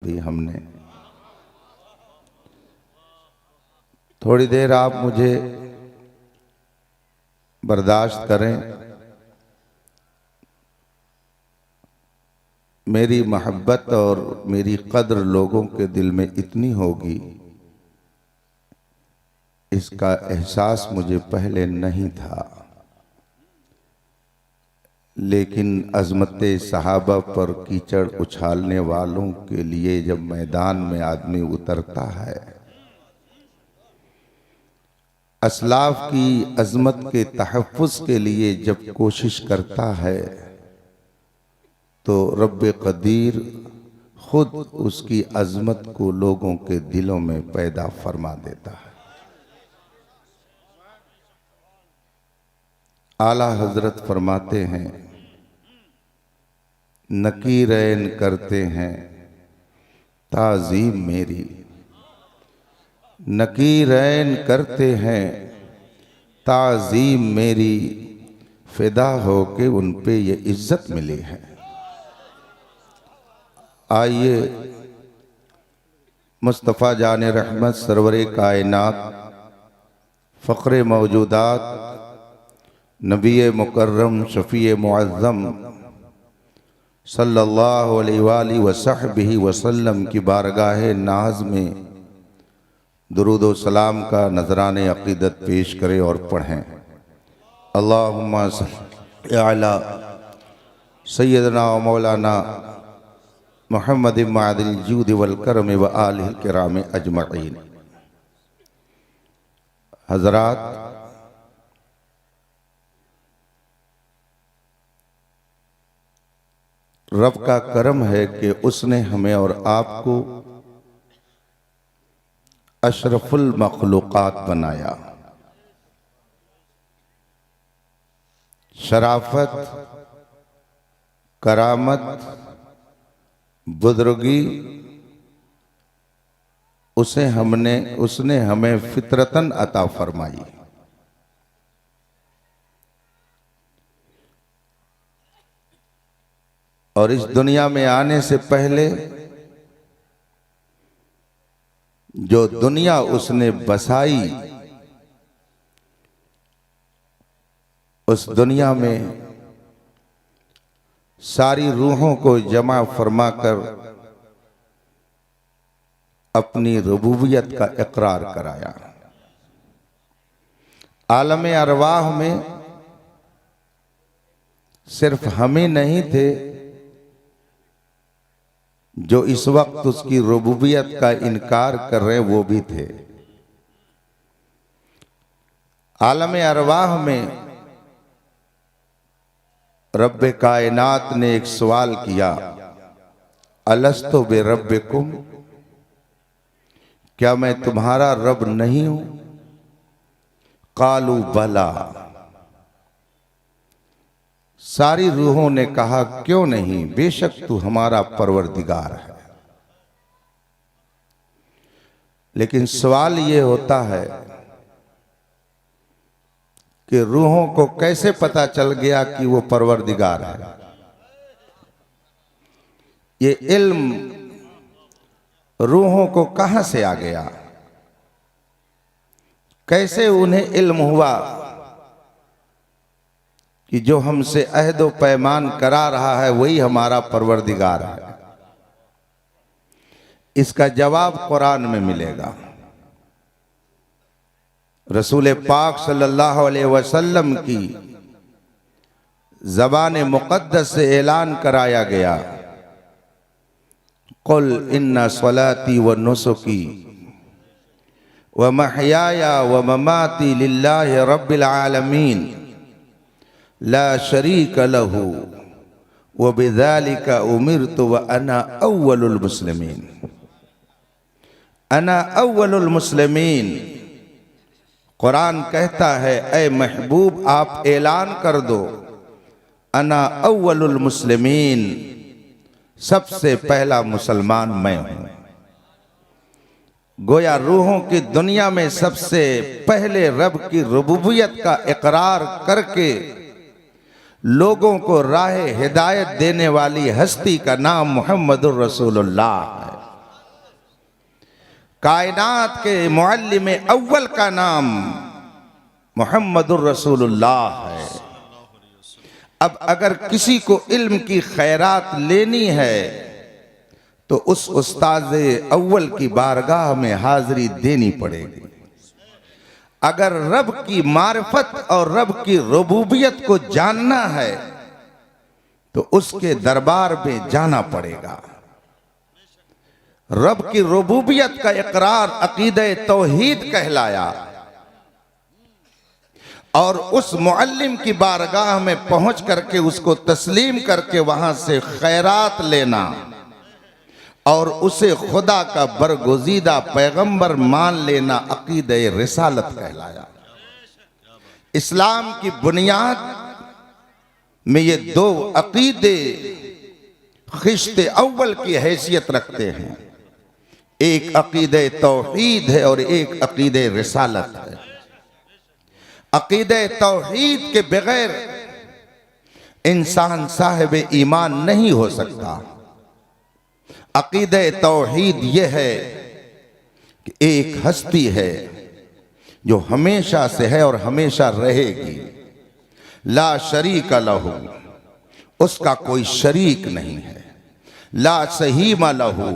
भी हमने थोड़ी देर आप मुझे बर्दाश्त करें। मेरी मोहब्बत और मेरी कद्र लोगों के दिल में इतनी होगी, इसका एहसास मुझे पहले नहीं था, लेकिन अज़मत सहाबा पर कीचड़ उछालने वालों के लिए जब मैदान में आदमी उतरता है, असलाफ की अज़मत के तहफ़्फ़ुज़ के लिए जब कोशिश करता है, तो रब्बे क़दीर खुद उसकी अज़मत को लोगों के दिलों में पैदा फरमा देता है। आला हज़रत फरमाते हैं, नकीरैन करते हैं ताज़ीम मेरी, नकीरैन करते हैं ताज़ीम मेरी, फिदा हो के उन पे ये इज्जत मिली है। आइए मुस्तफ़ा जाने रहमत सरवरे कायनात फ़ख्रे मौजूदात नबी मुकर्रम शफ़ी मुअज़्ज़म सल्लल्लाहु अलैहि वसहबिही वसल्लम की बारगाह नाज में दुरूद व सलाम का नजराने अक़ीदत पेश करें और पढ़ें। अल्लाहुम्मा सल्लि अला सय्यदना व मौलाना मुहम्मद मादिल जूद वल करम व आलिहिल किराम अजमईन। हज़रात, रब का करम है कि उसने हमें और आपको अशरफुल मखलूक़ात बनाया। शराफत, करामत, बुजुर्गी उसने हमें फितरतन अता फरमाई। और इस दुनिया में आने से पहले जो दुनिया उसने बसाई, उस दुनिया में सारी रूहों को जमा फरमाकर अपनी रुबूबियत का इकरार कराया। आलम अरवाह में सिर्फ हमें नहीं थे जो इस वक्त उसकी रुबूबियत का इनकार कर रहे, वो भी थे। आलम अरवाह में रब्बे कायनात ने एक सवाल किया, अलस्तु बिरब्बिकुम, क्या मैं तुम्हारा रब नहीं हूं? कालू बला, सारी रूहों ने कहा क्यों नहीं, बेशक तू हमारा परवरदिगार है। लेकिन सवाल ये होता है कि रूहों को कैसे पता चल गया कि वो परवरदिगार है? ये इल्म रूहों को कहां से आ गया? कैसे उन्हें इल्म हुआ कि जो हमसे अहद व पैमान करा रहा है वही हमारा परवरदिगार है? इसका जवाब कुरान में मिलेगा। रसूल पाक सल्लल्लाहु अलैहि वसल्लम की ज़बान मुक़द्दस से ऐलान कराया गया, कुल इन्ना सलाती व नुसुकी व महयाया व ममाती लिल्लाहि रब्बिल आलमीन ला शरीक लहू व बिज़ालिका उमिरतु व अना अव्वलुल मुस्लिमीन। अना अव्वलुल मुस्लिमीन। कुरान कहता है, ऐ महबूब आप ऐलान कर दो, अना अव्वलुल मुस्लिमीन, सबसे पहला मुसलमान मैं हूं। गोया रूहों की दुनिया में सबसे पहले रब की रुबूबियत का इकरार करके लोगों को राह हिदायत देने वाली हस्ती का नाम मुहम्मदुर रसूलुल्लाह है। कायनात के मुअल्लिम अव्वल का नाम मुहम्मदुर रसूलुल्लाह है। अब अगर किसी को इल्म की खैरात लेनी है तो उस उस्ताद अव्वल की बारगाह में हाजिरी देनी पड़ेगी। अगर रब की मारिफत और रब की रुबूबियत को जानना है तो उसके दरबार में जाना पड़ेगा। रब की रुबूबियत का इकरार अकीदे तौहीद कहलाया और उस मुअल्लिम की बारगाह में पहुंच करके उसको तस्लीम करके वहां से खैरात लेना और उसे खुदा का बरगुज़ीदा पैगंबर मान लेना अकीदे रिसालत कहलाया। इस्लाम की बुनियाद में ये दो अकीदे खिश्ते अव्वल की हैसियत रखते हैं। एक अकीदे तौहीद है और एक अकीदे रिसालत है। अकीदे तौहीद के बगैर इंसान साहिब ईमान नहीं हो सकता। अकीदे तौहीद यह है कि एक हस्ती है जो हमेशा से है और हमेशा रहेगी। ला शरीक लहू, उसका कोई शरीक नहीं है। ला सहीमा लहू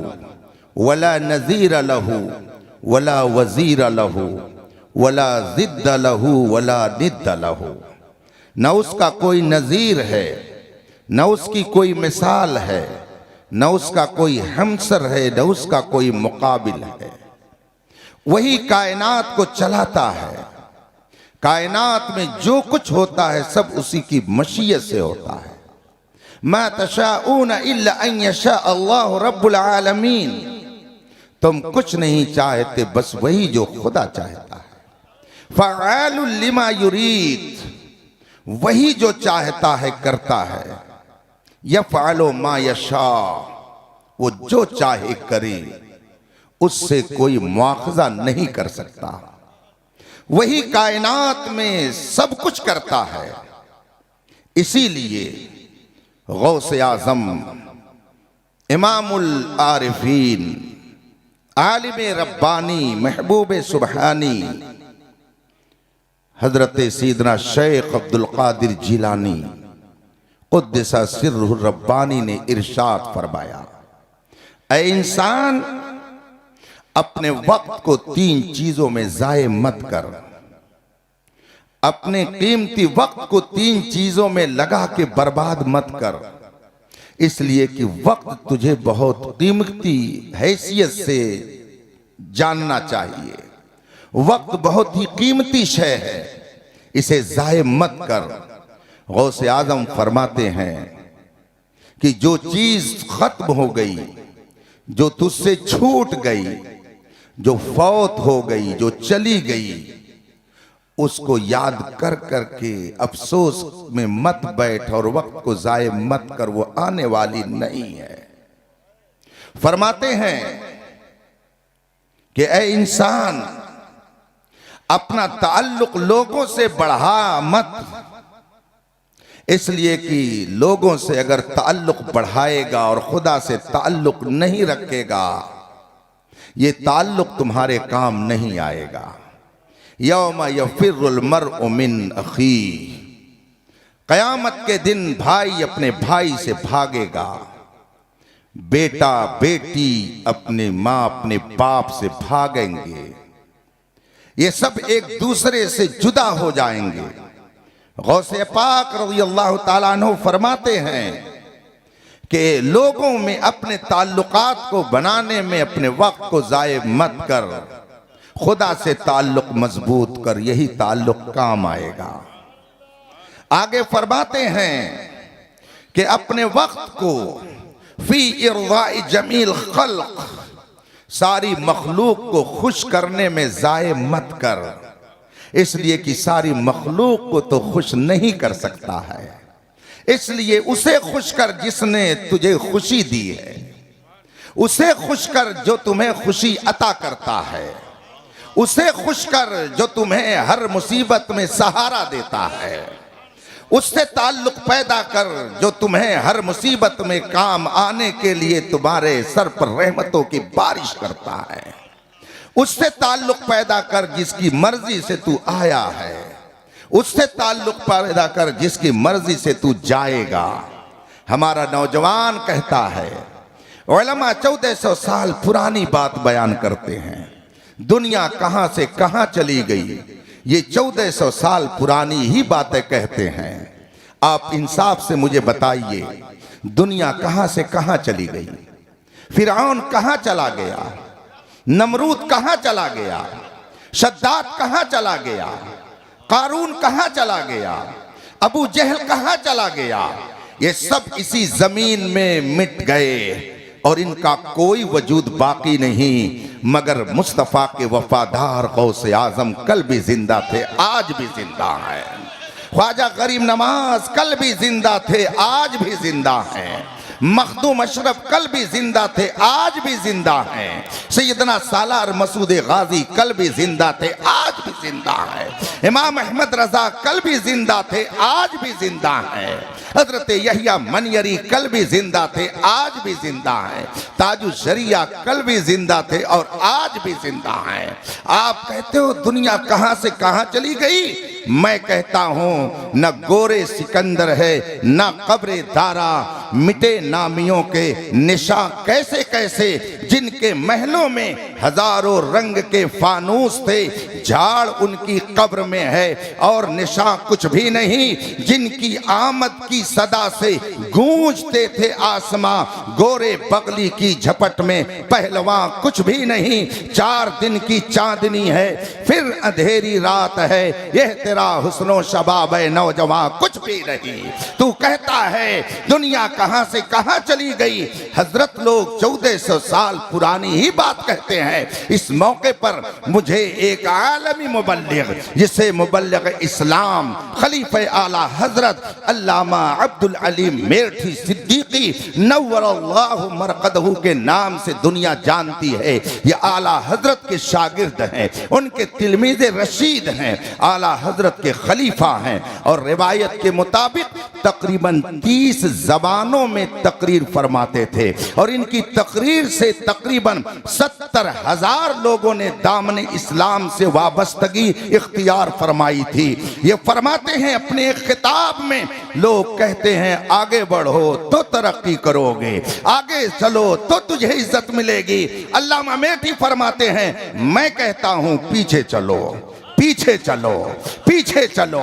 वला नज़ीर लहू वला वज़ीर लहू वला ज़िद्द लहू वला निद्द लहू। न उसका कोई नज़ीर है, न उसकी कोई मिसाल है, न उसका कोई हमसर है, न उसका कोई मुकाबिल है। वही कायनात को चलाता है। कायनात में जो कुछ होता है सब उसी की मशीयत से होता है। मा तशाऊन इल्ला अन यशा अल्लाहु रब्बुल आलमीन, तुम कुछ नहीं चाहते बस वही जो खुदा चाहता है। फ़अालुल लिमा युरीद, वही जो चाहता है करता है। यफ़अलु मा यशा, वो जो चाहे करे, उससे कोई मुआखज़ा नहीं कर सकता। वही कायनात में सब कुछ करता है। इसीलिए गौसे आज़म, इमामुल आरिफीन, आलिम रब्बानी, महबूब सुबहानी हजरत सैयदना शेख अब्दुल कादिर जिलानी क़ुद्दसा सिर्रुहु रब्बानी ने इरशाद फरमाया, ऐ इंसान, अपने वक्त को तीन चीजों में ज़ाये मत कर। अपने कीमती वक्त को तीन चीजों में लगा के बर्बाद मत कर, इसलिए कि वक्त तुझे बहुत कीमती हैसियत से जानना चाहिए। वक्त बहुत ही कीमती शय है, इसे ज़ाये मत कर। गौसे आज़म फरमाते हैं कि जो चीज खत्म हो गई, जो तुझसे छूट गई, जो फौत हो गई, जो चली गई, उसको याद कर करके अफसोस में मत बैठ और वक्त को ज़ाये मत कर, वो आने वाली नहीं है। फरमाते हैं कि ऐ इंसान, अपना ताल्लुक लोगों से बढ़ा मत, इसलिए कि लोगों से अगर ताल्लुक बढ़ाएगा और खुदा से ताल्लुक नहीं रखेगा, ये ताल्लुक तुम्हारे काम नहीं आएगा। यौम यफिर्रुल मर्उ मिन अखी, कयामत के दिन भाई अपने भाई से भागेगा, बेटा बेटी अपने माँ अपने बाप से भागेंगे। ये सब एक दूसरे से जुदा हो जाएंगे। गौसे पाक रज़ियल्लाहु ताला अन्हु फरमाते हैं कि लोगों में अपने ताल्लुकात को बनाने में अपने वक्त को ज़ाये मत कर, खुदा से ताल्लुक मजबूत कर, यही ताल्लुक काम आएगा। आगे फरमाते हैं कि अपने वक्त को फी इर्ज़ाई जमील खल्क, सारी मखलूक को खुश करने में ज़ाये मत कर, इसलिए कि सारी मखलूक को तो खुश नहीं कर सकता है। इसलिए उसे खुश कर जिसने तुझे खुशी दी है, उसे खुश कर जो तुम्हें खुशी अता करता है, उसे खुश कर जो तुम्हें हर मुसीबत में सहारा देता है, उससे ताल्लुक पैदा कर जो तुम्हें हर मुसीबत में काम आने के लिए तुम्हारे सर पर रहमतों की बारिश करता है। उससे ताल्लुक पैदा कर जिसकी मर्जी से तू आया है, उससे ताल्लुक पैदा कर जिसकी मर्जी से तू जाएगा। हमारा नौजवान कहता है, उलमा 1400 साल पुरानी बात बयान करते हैं, दुनिया कहां से कहां चली गई, ये 1400 साल पुरानी ही बातें कहते हैं। आप इंसाफ से मुझे बताइए, दुनिया कहां से कहां चली गई? फिरौन कहां चला गया? नमरूद कहां चला गया? शद्दाद कहां चला गया? कारून कहां चला गया? अबू जहल कहां चला गया? ये सब इसी जमीन में मिट गए और इनका कोई वजूद बाकी नहीं, मगर मुस्तफा के वफादार गौसे आजम कल भी जिंदा थे, आज भी जिंदा है। ख्वाजा गरीब नवाज कल भी जिंदा थे, आज भी जिंदा हैं। मखदूम अशरफ कल भी जिंदा थे, आज भी जिंदा हैं। सैयदना सालार मसूद गाजी कल भी जिंदा थे, आज भी जिंदा है। इमाम अहमद रजा कल भी जिंदा थे, आज भी जिंदा हैं। हजरत यहिया मनयरी कल भी जिंदा थे, आज भी जिंदा हैं। ताजु शरिया कल भी जिंदा थे और आज भी जिंदा हैं। आप कहते हो दुनिया कहां से कहां चली गई, मैं कहता हूं न गोरे सिकंदर है न कब्रे दारा, मिटे नामियों के निशा कैसे कैसे, जिनके महलों में हजारों रंग के फानूस थे, झाड़ उनकी कब्र में है और निशा कुछ भी नहीं। जिनकी आमद की सदा से गूंजते थे आसमां, गोरे बगली की झपट में पहलवा कुछ भी नहीं। 4 दिन की चांदनी है फिर अंधेरी रात है, यह तेरा हुस्नो शबाब है नौजवान कुछ भी नहीं। तू कहता है दुनिया कहां से कहां चली गई। हजरत लोग 1400 साल पुरानी ही बात कहते हैं। इस मौके पर मुझे एक आलमी मुबल्लिग, जिसे मुबल्लिग इस्लाम खलीफे आला हजरत अल्लामा अब्दुल अलीम मेरठी सिद्दीकी नव्वरल्लाहु मरकदहू के नाम से दुनिया जानती है। ये आला हजरत के शागिर्द हैं, उनके तिलमीज़े रशीद हैं, आला हजरत के खलीफा हैं और रिवायत के मुताबिक तकरीबन 30 जबानों में तकरीर फरमाते थे और इनकी तकरीर से तकरीबन 70,000 लोगों ने दामन इस्लाम से वाबस्तगी इख्तियार फरमाई थी। ये फरमाते हैं अपने एक खिताब में, लोग कहते हैं आगे बढ़ो तो तरक्की करोगे, आगे चलो तो तुझे इज्जत मिलेगी। अल्लामा मेरठी फरमाते हैं, मैं कहता हूं पीछे चलो, पीछे चलो, पीछे चलो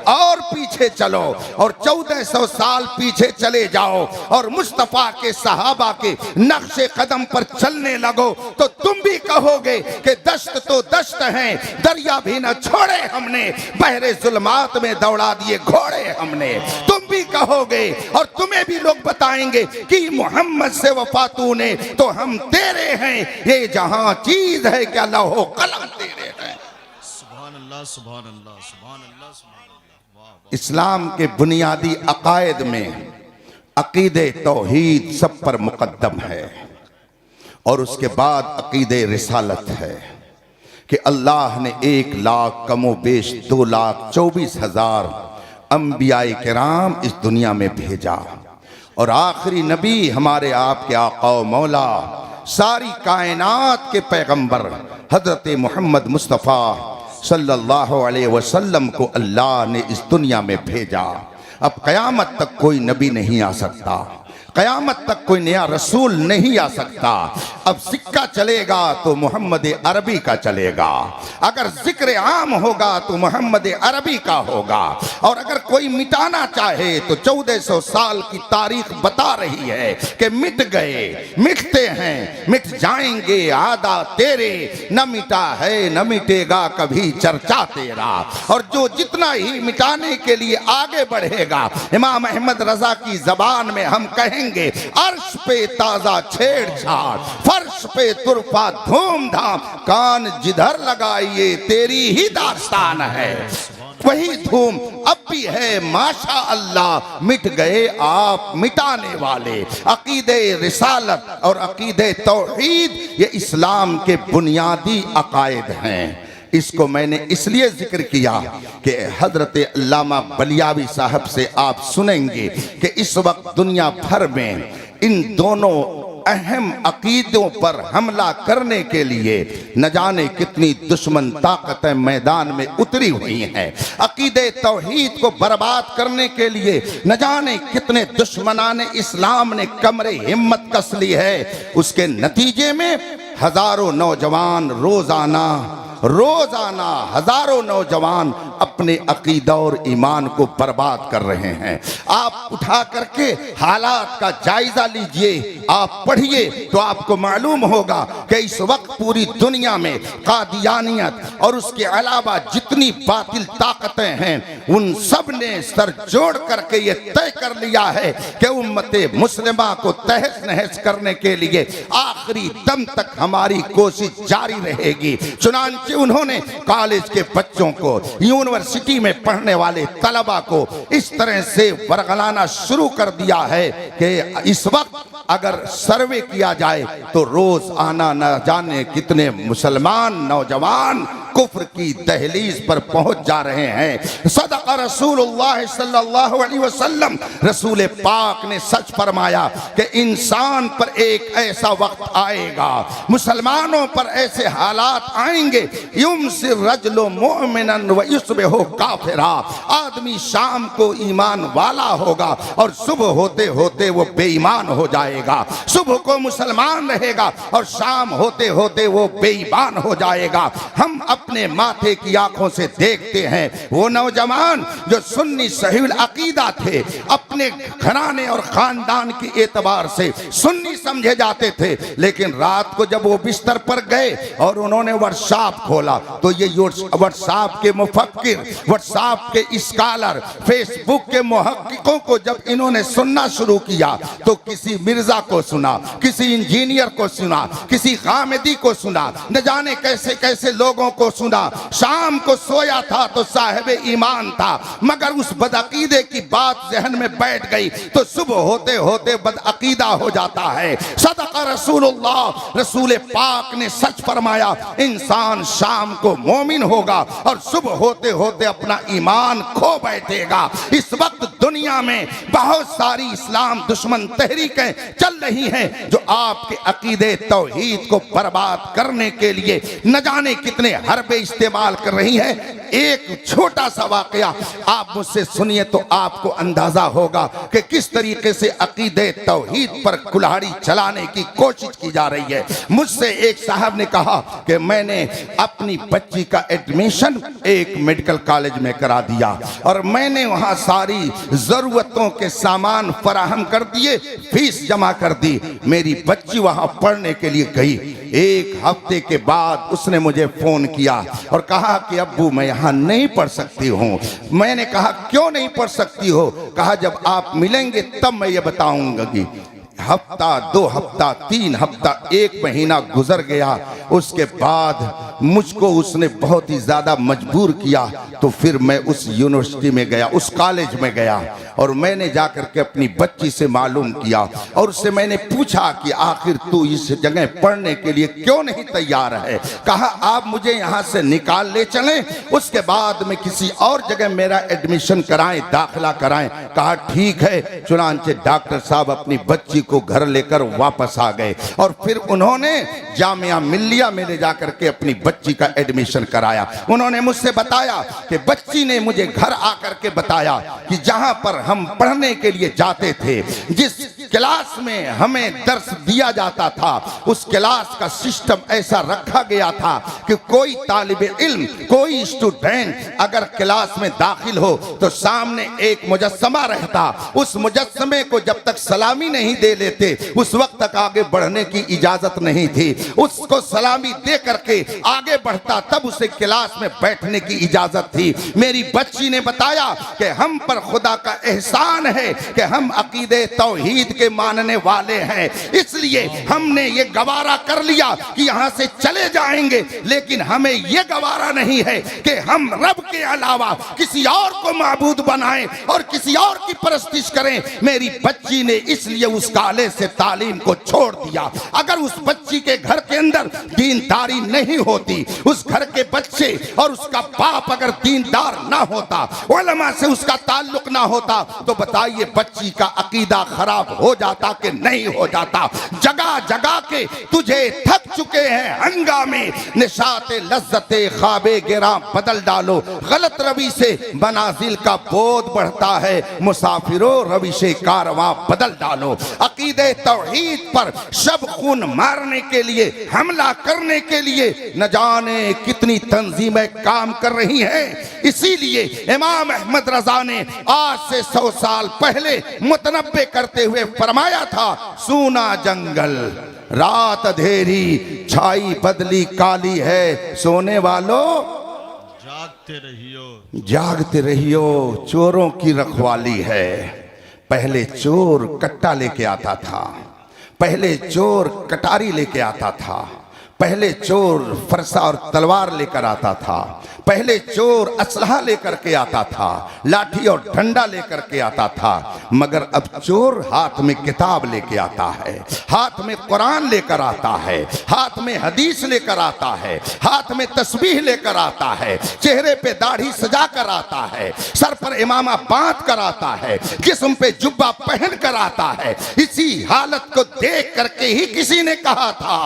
और पीछे चलो और 1400 साल पीछे चले जाओ और मुस्तफा के सहाबा के नक्शे कदम पर चलने लगो तो तुम भी कहोगे कि दश्त तो दश्त हैं, दरिया भी न छोड़े हमने, बहरे जुल्मात में दौड़ा दिए घोड़े हमने। तुम भी कहोगे और तुम्हें भी लोग बताएंगे कि मोहम्मद से वफा तूने तो हम तेरे हैं, ये जहां चीज है क्या लौहो कलम तेरे हैं। इस्लाम के बुनियादी अकायद में अकीदे तौहीद सब पर मुकद्दम है और उसके बाद अकीदे रिसालत है कि अल्लाह ने 1 लाख कमो बेश 2,24,000 अंबियाए किराम इस दुनिया में भेजा और आखिरी नबी हमारे आपके आका मौला सारी कायनात के पैगंबर हजरत मोहम्मद मुस्तफ़ा सल्लल्लाहु अलैहि वसल्लम को अल्लाह ने इस दुनिया में भेजा। अब क़यामत तक कोई नबी नहीं आ सकता, क़यामत तक कोई नया रसूल नहीं आ सकता। अब सिक्का चलेगा तो मोहम्मद अरबी का चलेगा, अगर जिक्र आम होगा तो मोहम्मद अरबी का होगा और अगर कोई मिटाना चाहे तो 1400 साल की तारीख बता रही है कि मिट गए, मिटते हैं, मिट जाएंगे आदा तेरे, न मिटा है न मिटेगा कभी चर्चा तेरा। और जो जितना ही मिटाने के लिए आगे बढ़ेगा, इमाम अहमद रजा की जबान में हम कहेंगे अर्श पे ताजा छेड़छाड़, फर्श पे तुरफा धूमधाम, कान जिधर लगाइए तेरी ही दास्तान है, वही धूम अब भी है माशा अल्लाह। मिट गए आप मिटाने वाले। अकीदे रिसालत और अकीदे तौहीद ये इस्लाम के बुनियादी अकायद हैं। इसको मैंने इसलिए जिक्र किया कि हजरत अल्लामा बलियावी साहब से आप सुनेंगे कि इस वक्त दुनिया भर में इन दोनों अहम अकीदों पर हमला करने के लिए न जाने कितनी दुश्मन ताकतें मैदान में उतरी हुई हैं। अकीदे तौहीद को बर्बाद करने के लिए न जाने कितने दुश्मनाने इस्लाम ने कमरे हिम्मत कस ली है। उसके नतीजे में हजारों नौजवान रोजाना हजारों नौजवान अपने अकीदा और ईमान को बर्बाद कर रहे हैं। आप उठा करके हालात का जायजा लीजिए, आप पढ़िए तो आपको मालूम होगा कि इस वक्त पूरी दुनिया में कादियानियत और उसके अलावा जितनी बातिल ताकतें हैं उन सब ने सर जोड़ करके ये तय कर लिया है कि उम्मते मुस्लिमा को तहस नहस करने के लिए आखिरी दम तक हमारी कोशिश जारी रहेगी। चुनांचे उन्होंने कॉलेज के बच्चों को, यूनिवर्सिटी में पढ़ने वाले तलबा को इस तरह से वरगलाना शुरू कर दिया है कि इस वक्त अगर सर्वे किया जाए तो रोज आना न जाने कितने मुसलमान नौजवान कुफ्र की दहलीज पर पहुंच जा रहे हैं। सदक़ रसूलुल्लाह सल्लल्लाहु अलैहि वसल्लम, रसूल पाक ने सच फरमाया कि इंसान पर एक ऐसा वक्त आएगा, मुसलमानों पर ऐसे हालात आएंगे, युमसिर रजुलु मुमिनन व युस्बिहु काफिरा, आदमी शाम को ईमान वाला होगा और सुबह होते होते वो बेईमान हो जाएगा। सुबह को मुसलमान रहेगा और शाम होते होते वो बेईमान हो जाएगा। हम अपने माथे की आंखों से देखते हैं वो नौजवान जो सुन्नी सहील अकीदा थे, अपने घराने और खानदान के एतबार से सुन्नी समझे जाते थे, लेकिन रात को जब वो बिस्तर पर गए और उन्होंने व्हाट्सएप खोला तो ये व्हाट्सएप के मुफक्किर, व्हाट्सएप के स्कॉलर, फेसबुक के मुहक्किकों को जब इन्होंने सुनना शुरू किया तो किसी मिर्जा को सुना, किसी इंजीनियर को सुना, किसी गामिदी को सुना, न जाने कैसे कैसे लोगों को सुना। शाम को सोया था तो साहिब ईमान था, मगर उस बदअकीदे की बात जहन में बैठ गई तो सुबह होते होते बदअकीदा हो जाता है। सदक़ रसूलुल्लाह, रसूल पाक ने सच फरमाया, इंसान शाम को मोमिन होगा और सुबह होते होते अपना ईमान खो बैठेगा। इस वक्त दुनिया में बहुत सारी इस्लाम दुश्मन तहरीकें चल रही हैं जो आपके अकीदे तौहीद को बर्बाद करने के लिए न जाने कितने हरबे इस्तेमाल कर रही हैं। एक छोटा सा वाकया आप मुझसे सुनिए तो आपको अंदाजा होगा कि किस तरीके से अकीदे तौहीद पर कुल्हाड़ी चलाने की कोशिश की जा रही है। मुझसे एक साहब ने कहा कि मैंने अपनी बच्ची का एडमिशन एक मेडिकल कॉलेज में करा दिया और मैंने वहां सारी जरूरतों के सामान फराहम कर दिए, फीस जमा कर दी। मेरी बच्ची वहां पढ़ने के लिए गई। एक हफ्ते के बाद उसने मुझे फोन किया और कहा कि अब्बू मैं यहाँ नहीं पढ़ सकती हूँ। मैंने कहा क्यों नहीं पढ़ सकती हो? कहा जब आप मिलेंगे तब मैं ये बताऊंगा। कि हफ्ता, 2 हफ्ता, 3 हफ्ता, 1 महीना गुजर गया। उसके बाद मुझको उसने बहुत ही ज्यादा मजबूर किया तो फिर मैं उस यूनिवर्सिटी में गया, उस कॉलेज में गया और मैंने जाकर के अपनी बच्ची से मालूम किया और उससे मैंने पूछा कि आखिर तू इस जगह पढ़ने के लिए क्यों नहीं तैयार है? कहा आप मुझे यहाँ से निकाल ले चलें, उसके बाद में किसी और जगह मेरा एडमिशन कराएं, दाखिला कराएं। कहा ठीक है। चुनांचे डॉक्टर साहब अपनी बच्ची को घर लेकर वापस आ गए और फिर उन्होंने जामिया मिल्लिया में ले जाकर के अपनी बच्ची का एडमिशन कराया। उन्होंने मुझसे बताया कि बच्ची ने मुझे घर आकर के बताया कि जहां पर हम पढ़ने के लिए जाते थे, जिस क्लास में हमें दर्स दिया जाता था, उस क्लास का सिस्टम ऐसा रखा गया था कि कोई तालिब इल्म, कोई स्टूडेंट अगर क्लास में दाखिल हो तो सामने एक मुजस्समा रहता। उस मुजस्समे को जब तक सलामी नहीं दे लेते उस वक्त तक आगे बढ़ने की इजाजत नहीं थी। उसको सलामी दे करके आगे बढ़ता तब उसे क्लास में बैठने की इजाजत थी। मेरी बच्ची ने बताया कि हम पर खुदा का एहसान है कि हम अकीदे तौहीद के मानने वाले हैं, इसलिए हमने ये गवारा कर लिया कि यहाँ से चले जाएंगे, लेकिन हमें ये गवारा नहीं है कि हम रब के अलावा किसी और को माबूद बनाएं और किसी और की परस्तिश करें। मेरी बच्ची ने इसलिए उस कॉलेज से तालीम को छोड़ दिया। अगर उस बच्ची के घर के अंदर दीनदारी नहीं होती, उस घर के बच्चे और उसका बाप अगर दीनदार ना होता, उलमा से उसका ताल्लुक ना होता, तो बताइए बच्ची का अकीदा खराब हो जाता कि नहीं हो जाता। जगह जगह के तुझे थक चुके हैं हंगामे, निशाते लज्जते ख्वाबे गिरा बदल डालो। गलत रवि से मनाजिल का बोध बढ़ता है, मुसाफिरों रवि से कारवां बदल डालो। अकीदे तौहीद पर शब खून मारने के लिए, हमला करने के लिए न जाने कितनी तंजीमें काम कर रही हैं। इसीलिए इमाम अहमद रजा ने आज से 100 साल पहले मुतनब्बे करते हुए फरमाया था, सूना जंगल रात अंधेरी छाई बदली काली है, सोने वालों जागते रहियो, जागते रहियो, चोरों की रखवाली है। पहले चोर कट्टा लेके आता था, पहले चोर कटारी लेके आता था, पहले चोर फरसा और तलवार लेकर आता था, पहले चोर असलहा लेकर के आता था, लाठी और डंडा लेकर के आता था। मगर अब चोर हाथ में किताब लेके आता है, हाथ में कुरान लेकर आता है, हाथ में हदीस लेकर आता है, हाथ में तस्बीह लेकर आता है, चेहरे पे दाढ़ी सजा कर आता है, सर पर इमामा बांध कर आता है, जिस्म पे जुब्बा पहन कर आता है। इसी हालत को देख करके ही किसी ने कहा था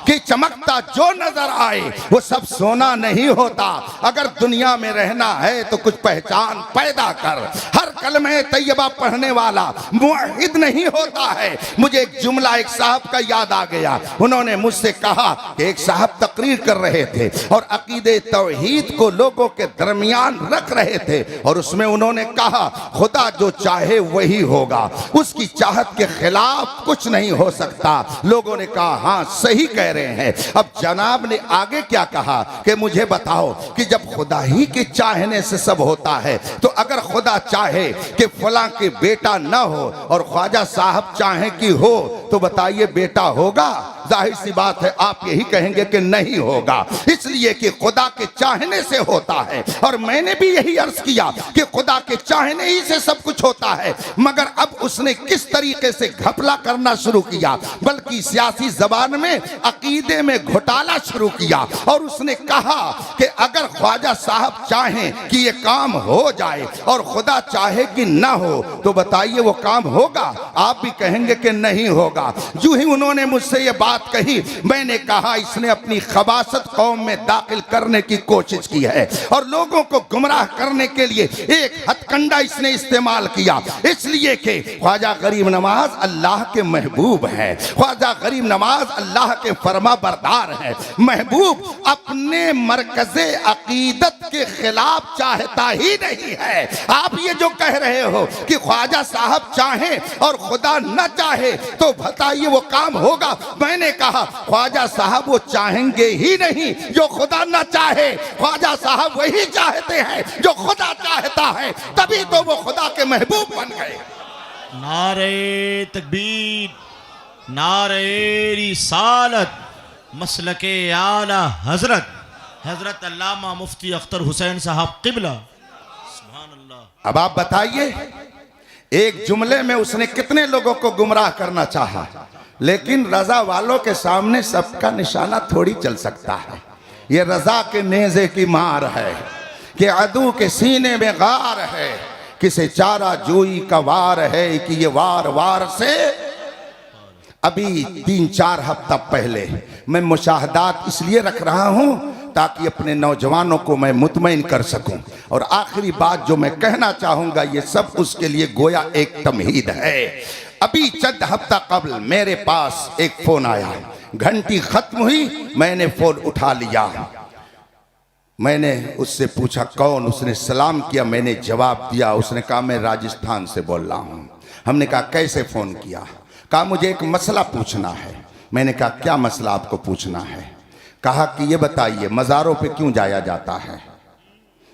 कि चमकता जो नजर आए वो सब सोना नहीं होता। अगर दुनिया में रहना है तो कुछ पहचान पैदा कर। हर कलमे तैयबा पढ़ने वाला मुअहिद नहीं होता है। मुझे एक जुमला एक साहब का याद आ गया। उन्होंने मुझसे कहा कि एक साहब तकरीर कर रहे थे और अकीदे तौहीद को लोगों के दरमियान रख रहे थे, और उसमें उन्होंने कहा खुदा जो चाहे वही होगा, उसकी चाहत के खिलाफ कुछ नहीं हो सकता। लोगों ने कहा हाँ सही कह रहे हैं। अब जनाब ने आगे क्या कहा कि मुझे बताओ कि जब खुदा ही के चाहने से सब होता है, तो अगर खुदा चाहे कि फलां के बेटा न हो और ख्वाजा साहब चाहे कि हो, तो बताइए बेटा होगा? जाहिर सी बात है आप यही कहेंगे कि नहीं होगा, इसलिए कि खुदा के चाहने से होता है। और मैंने भी यही अर्ज किया कि खुदा के चाहने ही से सब कुछ होता है। मगर अब उसने किस तरीके से घपला करना शुरू किया, बल्कि सियासी जबान में अकीदे में घोटाला शुरू किया। और उसने कहा कि अगर ख्वाजा साहब चाहें कि ये काम हो जाए और खुदा चाहे कि ना हो, तो बताइए वो काम होगा? आप भी कहेंगे कि नहीं होगा। जो ही उन्होंने मुझसे ये बात कही, मैंने कहा इसने अपनी खबासत कौम में दाखिल करने की कोशिश की है और लोगों को गुमराह करने के लिए एक हथकंडा इसने इस्तेमाल किया। इसलिए कि ख्वाजा गरीब नवाज अल्लाह के महबूब है, ख्वाजा गरीब नवाज अल्लाह के फरमा बरदार है। महबूब अपने मरकज़े अकीदत के खिलाफ चाहता ही नहीं है। आप ये जो कह रहे हो कि ख्वाजा साहब चाहे और खुदा न चाहे, तो बताइए वो काम होगा? मैंने कहा ख्वाजा साहब वो चाहेंगे ही नहीं जो खुदा न चाहे। ख्वाजा साहब वही चाहते हैं जो खुदा चाहता है, तभी तो वो खुदा के महबूब बन गए। नारे तकबीर, नारे रिसालत, मसलके आला हजरत हजरत अल्लामा मुफ्ती अख्तर हुसैन साहब किबला। सुभान अल्लाह। अब आप बताइए, एक जुमले में उसने कितने लोगों को गुमराह करना चाहा, लेकिन रजा वालों के सामने सबका निशाना थोड़ी चल सकता है। ये रजा के नेज़े की मार है कि अदू के सीने में गार है, किसे चारा जोई का वार है कि ये वार वार से। अभी 3-4 हफ्ता पहले मैं मुशाहदात इसलिए रख रहा हूं ताकि अपने नौजवानों को मैं मुतमईन कर सकूं। और आखिरी बात जो मैं कहना चाहूंगा, ये सब उसके लिए गोया एक तमहीद है। अभी चंद हफ्ता कबल मेरे पास एक फोन आया, घंटी खत्म हुई, मैंने फोन उठा लिया। मैंने उससे पूछा कौन? उसने सलाम किया, मैंने जवाब दिया। उसने कहा मैं राजस्थान से बोल रहा हूँ। हमने कहा कैसे फ़ोन किया? कहा मुझे एक मसला पूछना है। मैंने कहा क्या मसला आपको पूछना है? कहा कि ये बताइए मज़ारों पे क्यों जाया जाता है?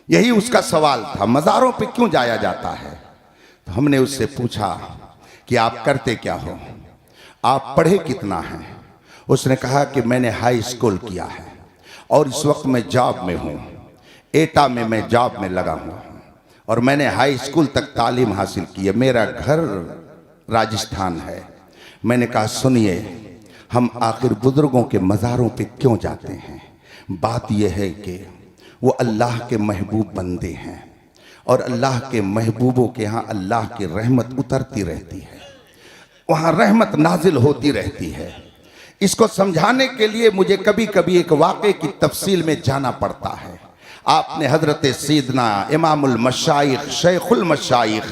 यही उसका सवाल था, मज़ारों पे क्यों जाया जाता है? तो हमने उससे पूछा कि आप करते क्या हो, आप पढ़े कितना हैं? उसने कहा कि मैंने हाई स्कूल किया है और इस वक्त मैं जॉब में हूँ, एटा में मैं जॉब में लगा हुआ हूँ और मैंने हाई स्कूल तक तालीम हासिल की है। मेरा घर राजस्थान है। मैंने कहा सुनिए, हम आखिर बुजुर्गों के मज़ारों पे क्यों जाते हैं? बात यह है कि वो अल्लाह के महबूब बंदे हैं और अल्लाह के महबूबों के यहाँ अल्लाह की रहमत उतरती रहती है, वहाँ रहमत नाजिल होती रहती है। इसको समझाने के लिए मुझे कभी कभी एक वाक़े की तफसील में जाना पड़ता है। आपने हज़रत सैयदना इमामुल मशाइख शेखुल मशाइख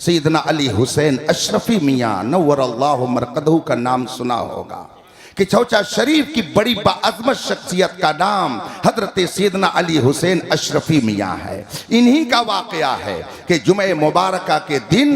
सैयदना अली हुसैन अशरफी मियाँ नव्वरल्लाहु मरकदहू का नाम सुना होगा कि चौचा शरीफ की बड़ी बाअज़मत शख्सियत का नाम हज़रत सैयदना अली हुसैन अशरफी मियाँ है। इन्हीं का वाक़या है कि जुमे मुबारका के दिन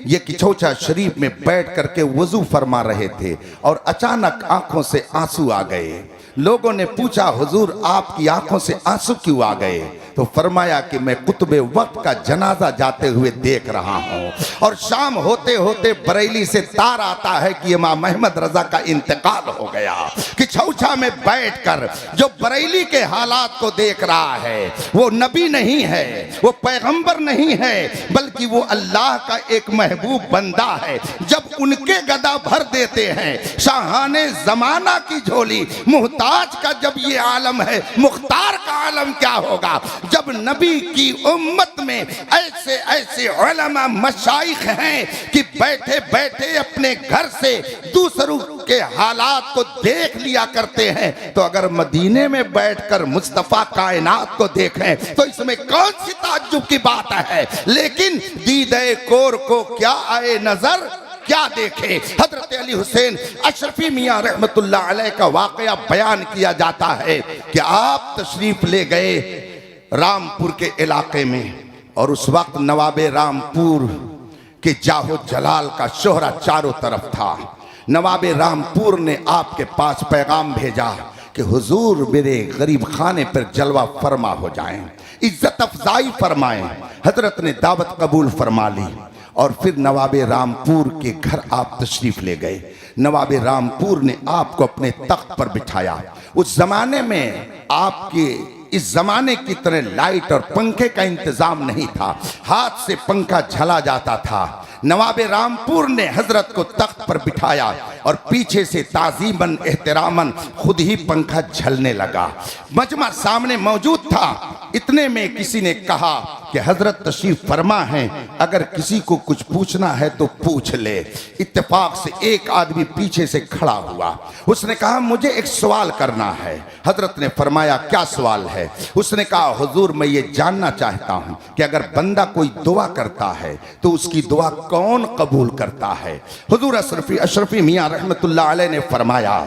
ये किचौचा शरीफ में बैठ करके वज़ू फरमा रहे थे और अचानक आंखों से आंसू आ गए। लोगों ने पूछा, हुजूर आपकी आंखों से आंसू क्यों आ गए? तो फरमाया कि मैं कुतुबे वक्त का जनाजा जाते हुए देख रहा हूँ और शाम होते होते बरेली से तार आता है कि इमाम अहमद रजा का इंतकाल हो गया। कि छौछा में बैठकर जो बरेली के हालात को देख रहा है वो नबी नहीं है, वो पैगंबर नहीं है, बल्कि वो अल्लाह का एक महबूब बंदा है। जब उनके गदा भर देते हैं शाहाने जमाना की झोली, मुहताज का जब ये आलम है, मुख्तार का आलम क्या होगा? जब नबी की उम्मत में ऐसे ऐसे उलमा मशाइख हैं कि बैठे बैठे अपने घर से दूसरों के हालात को देख लिया करते हैं, तो अगर मदीने में बैठकर मुस्तफ़ा कायनात को देखें तो इसमें कौन सी ताज्जुब की बात है। लेकिन दीदे कोर को क्या आए नजर, क्या देखे। हजरत अली हुसैन अशरफी मियाँ रहमतुल्लाह अलैह का वाकया बयान किया जाता है कि आप तशरीफ ले गए रामपुर के इलाके में और उस वक्त नवाबे रामपुर के जाहो जलाल का शोहरा चारों तरफ था। नवाबे रामपुर ने आपके पास पैगाम भेजा कि हुजूर मेरे गरीब खाने पर जलवा फरमा हो जाएं, इज्जत अफजाई फरमाएं। हजरत ने दावत कबूल फरमा ली और फिर नवाबे रामपुर के घर आप तशरीफ ले गए। नवाबे रामपुर ने आपको अपने तख्त पर बिठाया। उस जमाने में आपके इस जमाने की तरह लाइट और पंखे का इंतजाम नहीं था, हाथ से पंखा झला जाता था। नवाबे रामपुर ने हजरत को तख्त पर बिठाया और पीछे से ताजीमन एहतरामन खुद ही पंखा झलने लगा। मजमा सामने मौजूद था। इतने में किसी ने कहा कि हजरत तशरीफ फरमा है, अगर किसी को कुछ पूछना है तो पूछ ले। इत्तेफाक से एक आदमी पीछे से खड़ा हुआ। उसने कहा मुझे एक सवाल करना है। हजरत ने फरमाया क्या सवाल है? उसने कहा हुजूर मैं ये जानना चाहता हूँ कि अगर बंदा कोई दुआ करता है तो उसकी दुआ कौन कबूल करता है? हुजूर अशरफी मियाँ रहमतुल्लाह अलैह ने फरमाया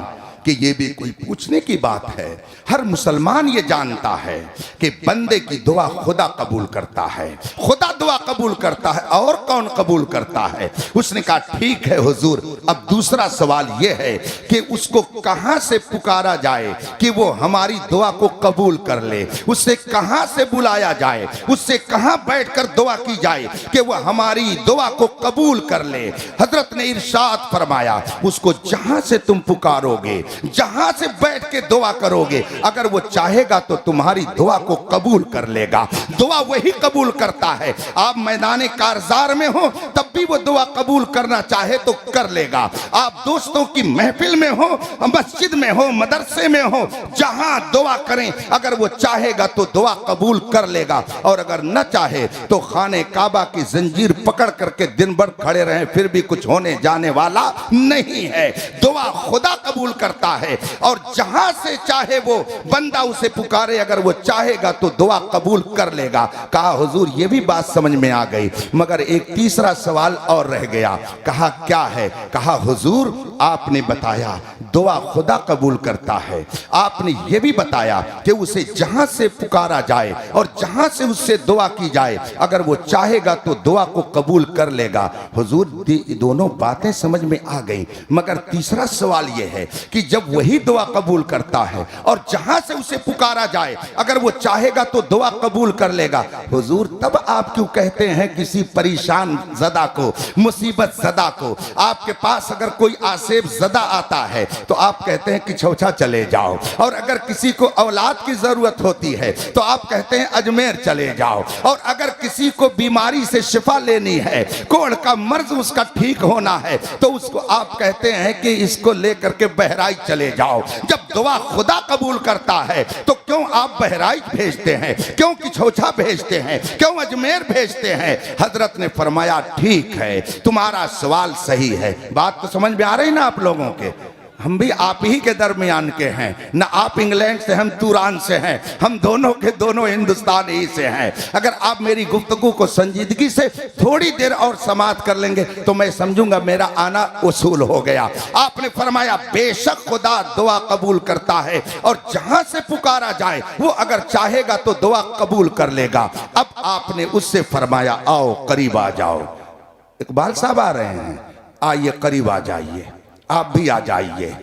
कि ये भी कोई पूछने की बात है। हर मुसलमान ये जानता है कि बंदे की दुआ खुदा कबूल करता है, खुदा दुआ कबूल करता है, और कौन कबूल करता है? उसने कहा ठीक है हुजूर, अब दूसरा सवाल ये है कि उसको कहाँ से पुकारा जाए कि वो हमारी दुआ को कबूल कर ले? उससे कहाँ से बुलाया जाए? उससे कहाँ बैठकर दुआ की जाए कि वो हमारी दुआ को कबूल कर ले? हजरत ने इरशाद फरमाया उसको जहाँ से तुम पुकारोगे, जहां से बैठ के दुआ करोगे, अगर वो चाहेगा तो तुम्हारी दुआ को कबूल कर लेगा। दुआ वही कबूल करता है। आप मैदान कारजार में हो तब भी वो दुआ कबूल करना चाहे तो कर लेगा। आप दोस्तों की महफिल में हो, मस्जिद में हो, मदरसे में हो, जहां दुआ करें, अगर वो चाहेगा तो दुआ कबूल कर लेगा, और अगर न चाहे तो खाने काबा की जंजीर पकड़ करके दिन भर खड़े रहें, फिर भी कुछ होने जाने वाला नहीं है। दुआ खुदा कबूल करता है और जहां से चाहे वो बंदा उसे पुकारे, अगर वो चाहेगा तो दुआ कबूल कर लेगा। कहा हुजूर ये भी बात समझ में आ गई, मगर एक तीसरा सवाल और रह गया। कहा क्या है? कहा हुजूर आपने बताया दुआ खुदा कबूल करता है, आपने ये भी बताया कि उसे जहां से पुकारा जाए और जहां से उससे दुआ की जाए, अगर वो चाहेगा तो दुआ को कबूल कर लेगा। हुजूर दोनों बातें समझ में आ गई, मगर तीसरा सवाल यह है कि जब वही दुआ कबूल करता है और जहां से उसे पुकारा जाए, अगर वो चाहेगा तो दुआ कबूल कर लेगा, हुजूर तब आप क्यों कहते हैं किसी परेशान ज़दा को, मुसीबत ज़दा को, आपके पास अगर कोई आसेब ज़दा आता है तो आप कहते हैं कि छौछा चले जाओ, और अगर किसी को औलाद की ज़रूरत होती है तो आप कहते हैं अजमेर चले जाओ, और अगर किसी को बीमारी से शिफा लेनी है, कोढ़ का मर्ज उसका ठीक होना है, तो उसको आप कहते हैं कि इसको लेकर के बहराइच चले जाओ। जब दुआ खुदा कबूल करता है तो क्यों आप बहराइच भेजते हैं, क्यों किछौछा भेजते हैं, क्यों अजमेर भेजते हैं। हजरत ने फरमाया ठीक है, तुम्हारा सवाल सही है। बात तो समझ में आ रही ना आप लोगों के? हम भी आप ही के दरमियान के हैं ना, आप इंग्लैंड से, हम तुरान से हैं, हम दोनों के दोनों हिंदुस्तान ही से हैं। अगर आप मेरी गुफ्तगू को संजीदगी से थोड़ी देर और समाप्त कर लेंगे तो मैं समझूंगा मेरा आना वसूल हो गया। आपने फरमाया बेशक खुदा दुआ कबूल करता है और जहां से पुकारा जाए वो अगर चाहेगा तो दुआ कबूल कर लेगा। अब आपने उससे फरमाया आओ करीब आ जाओ। इकबाल साहब आ रहे हैं, आइए करीब आ जाइए, आप भी आ जाइए,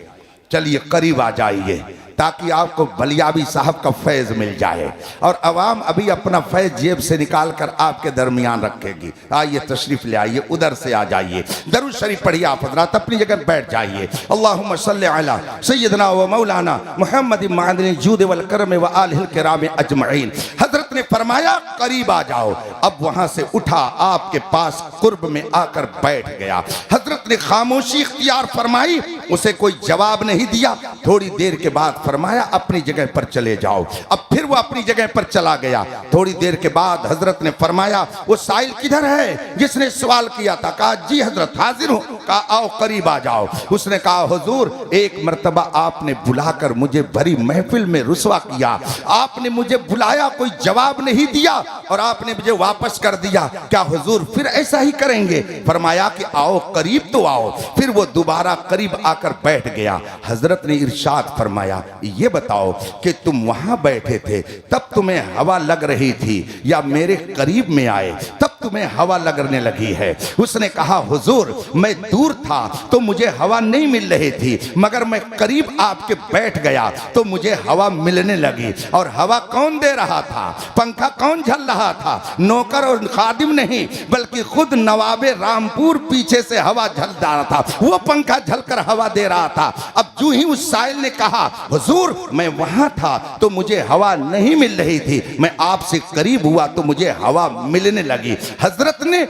चलिए करीब आ जाइए ताकि आपको बलियाबी साहब का फैज़ मिल जाए। और अवाम अभी अपना फैज़ जेब से निकाल कर आपके दरमियान रखेगी। आइए तशरीफ़ ले आइए, उधर से आ जाइए, दरूद शरीफ पढ़िए। आप हज़रात अपनी जगह बैठ जाइए। अल्लाहुम्मा सल्लि अला सय्यदना व मौलाना मुहम्मद मादनी जूद वल करम व आलिहिल किराम अजमईन। हज़रत ने फरमाया करीब आ जाओ। अब वहाँ से उठा, आपके पास कुर्ब में आकर बैठ गया। हज़रत ने खामोशी इख्तियार फरमाई, उसे कोई जवाब नहीं दिया। थोड़ी देर के बाद फरमाया अपनी जगह पर चले जाओ। अब फिर वो अपनी जगह पर चला गया। थोड़ी देर के बाद हजरत ने फरमाया वो साइल किधर है जिसने सवाल किया था? कहा जी हजरत हाजिर हूँ। कहा आओ करीब आ जाओ। उसने कहा हुजूर एक मर्तबा आपने बुलाकर मुझे भरी महफिल में रुसवा किया, आपने मुझे बुलाया, कोई जवाब नहीं दिया और आपने मुझे वापस कर दिया। क्या हुजूर फिर ऐसा ही करेंगे? फरमाया कि आओ करीब तो आओ। फिर वो दोबारा करीब आकर बैठ गया। हजरत ने इरशाद फरमाया ये बताओ कि तुम वहां बैठे थे तब तुम्हें हवा लग रही थी या मेरे करीब में आए तब तुम्हें हवा लगने लगी है? उसने कहा हुजूर मैं दूर था तो मुझे हवा नहीं मिल रही थी, मगर मैं करीब आपके बैठ गया तो मुझे हवा मिलने लगी। और हवा कौन दे रहा था? पंखा कौन झल रहा था? नौकर और खादिम नहीं, बल्कि खुद नवाबे रामपुर पीछे से हवा झल रहा था, वो पंखा झलकर हवा दे रहा था। अब जो ही उस साइल ने कहा हुजूर मैं वहां था तो मुझे हवा नहीं मिल रही थी, मैं आपसे करीब हुआ तो मुझे हवा मिलने लगी। हजरत ने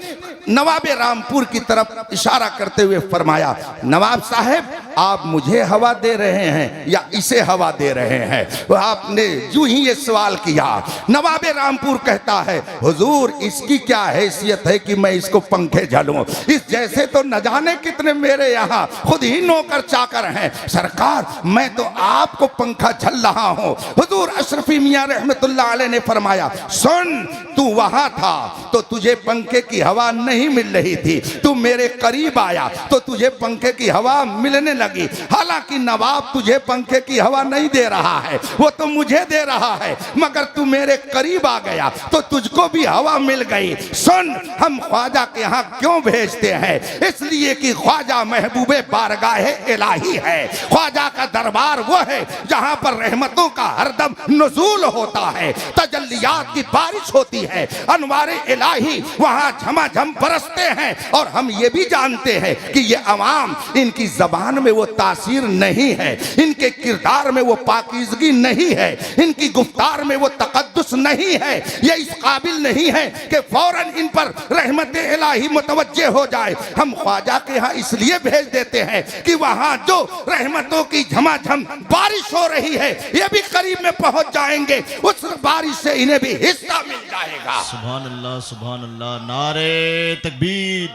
नवाबे रामपुर की तरफ इशारा करते हुए फरमाया नवाब साहब आप मुझे हवा दे रहे हैं या इसे हवा दे रहे हैं? तो आपने जो ही ये सवाल किया, नवाबे रामपुर कहता है हुजूर इसकी क्या हैसियत है कि मैं इसको पंखे झलूं? इस जैसे तो न जाने कितने मेरे यहाँ खुद ही नौकर चाकर हैं। सरकार मैं तो आपको पंखा झल रहा हूँ। हुजूर अशरफी मियाँ रहमतुल्लाह अलैह ने फरमाया सुन तू वहां था तो तुझे पंखे की हवा नहीं मिल रही थी, तू मेरे करीब आया तो तुझे पंखे की हवा मिलने लगी। हालांकि नवाब तुझे पंखे की हवा नहीं दे रहा है, वो तो मुझे दे रहा है, मगर तू मेरे करीब आ गया तो तुझको भी हवा मिल गई। सुन हम ख्वाजा के यहाँ क्यों भेजते हैं? इसलिए कि ख्वाजा महबूबे बारगाहे इलाही है। ख्वाजा का दरबार वो है जहाँ पर रहमतों का हरदम नुज़ूल होता है, तजल्लियात की बारिश होती है, अनवारे इलाही वहाँ झमाझम बरसते हैं। और हम ये भी जानते हैं कि ये अवाम इनकी जबान में वो तासीर नहीं है, इनके किरदार में वो पाकीज़गी नहीं है, इनकी गुफ्तार में वो तकद्दुस नहीं है, ये इस काबिल नहीं है कि फौरन इन पर रहमत इलाही मुतवज्जे हो जाए। हम ख्वाजा के यहाँ इसलिए भेज देते हैं कि वहाँ जो रहमतों की झमाझम बारिश हो रही है ये भी करीब में पहुँच जाएंगे, उस बारिश से इन्हें भी हिस्सा मिल जाएगा। सुभान अल्लाह सुभान अल्लाह। नारे तकबीर,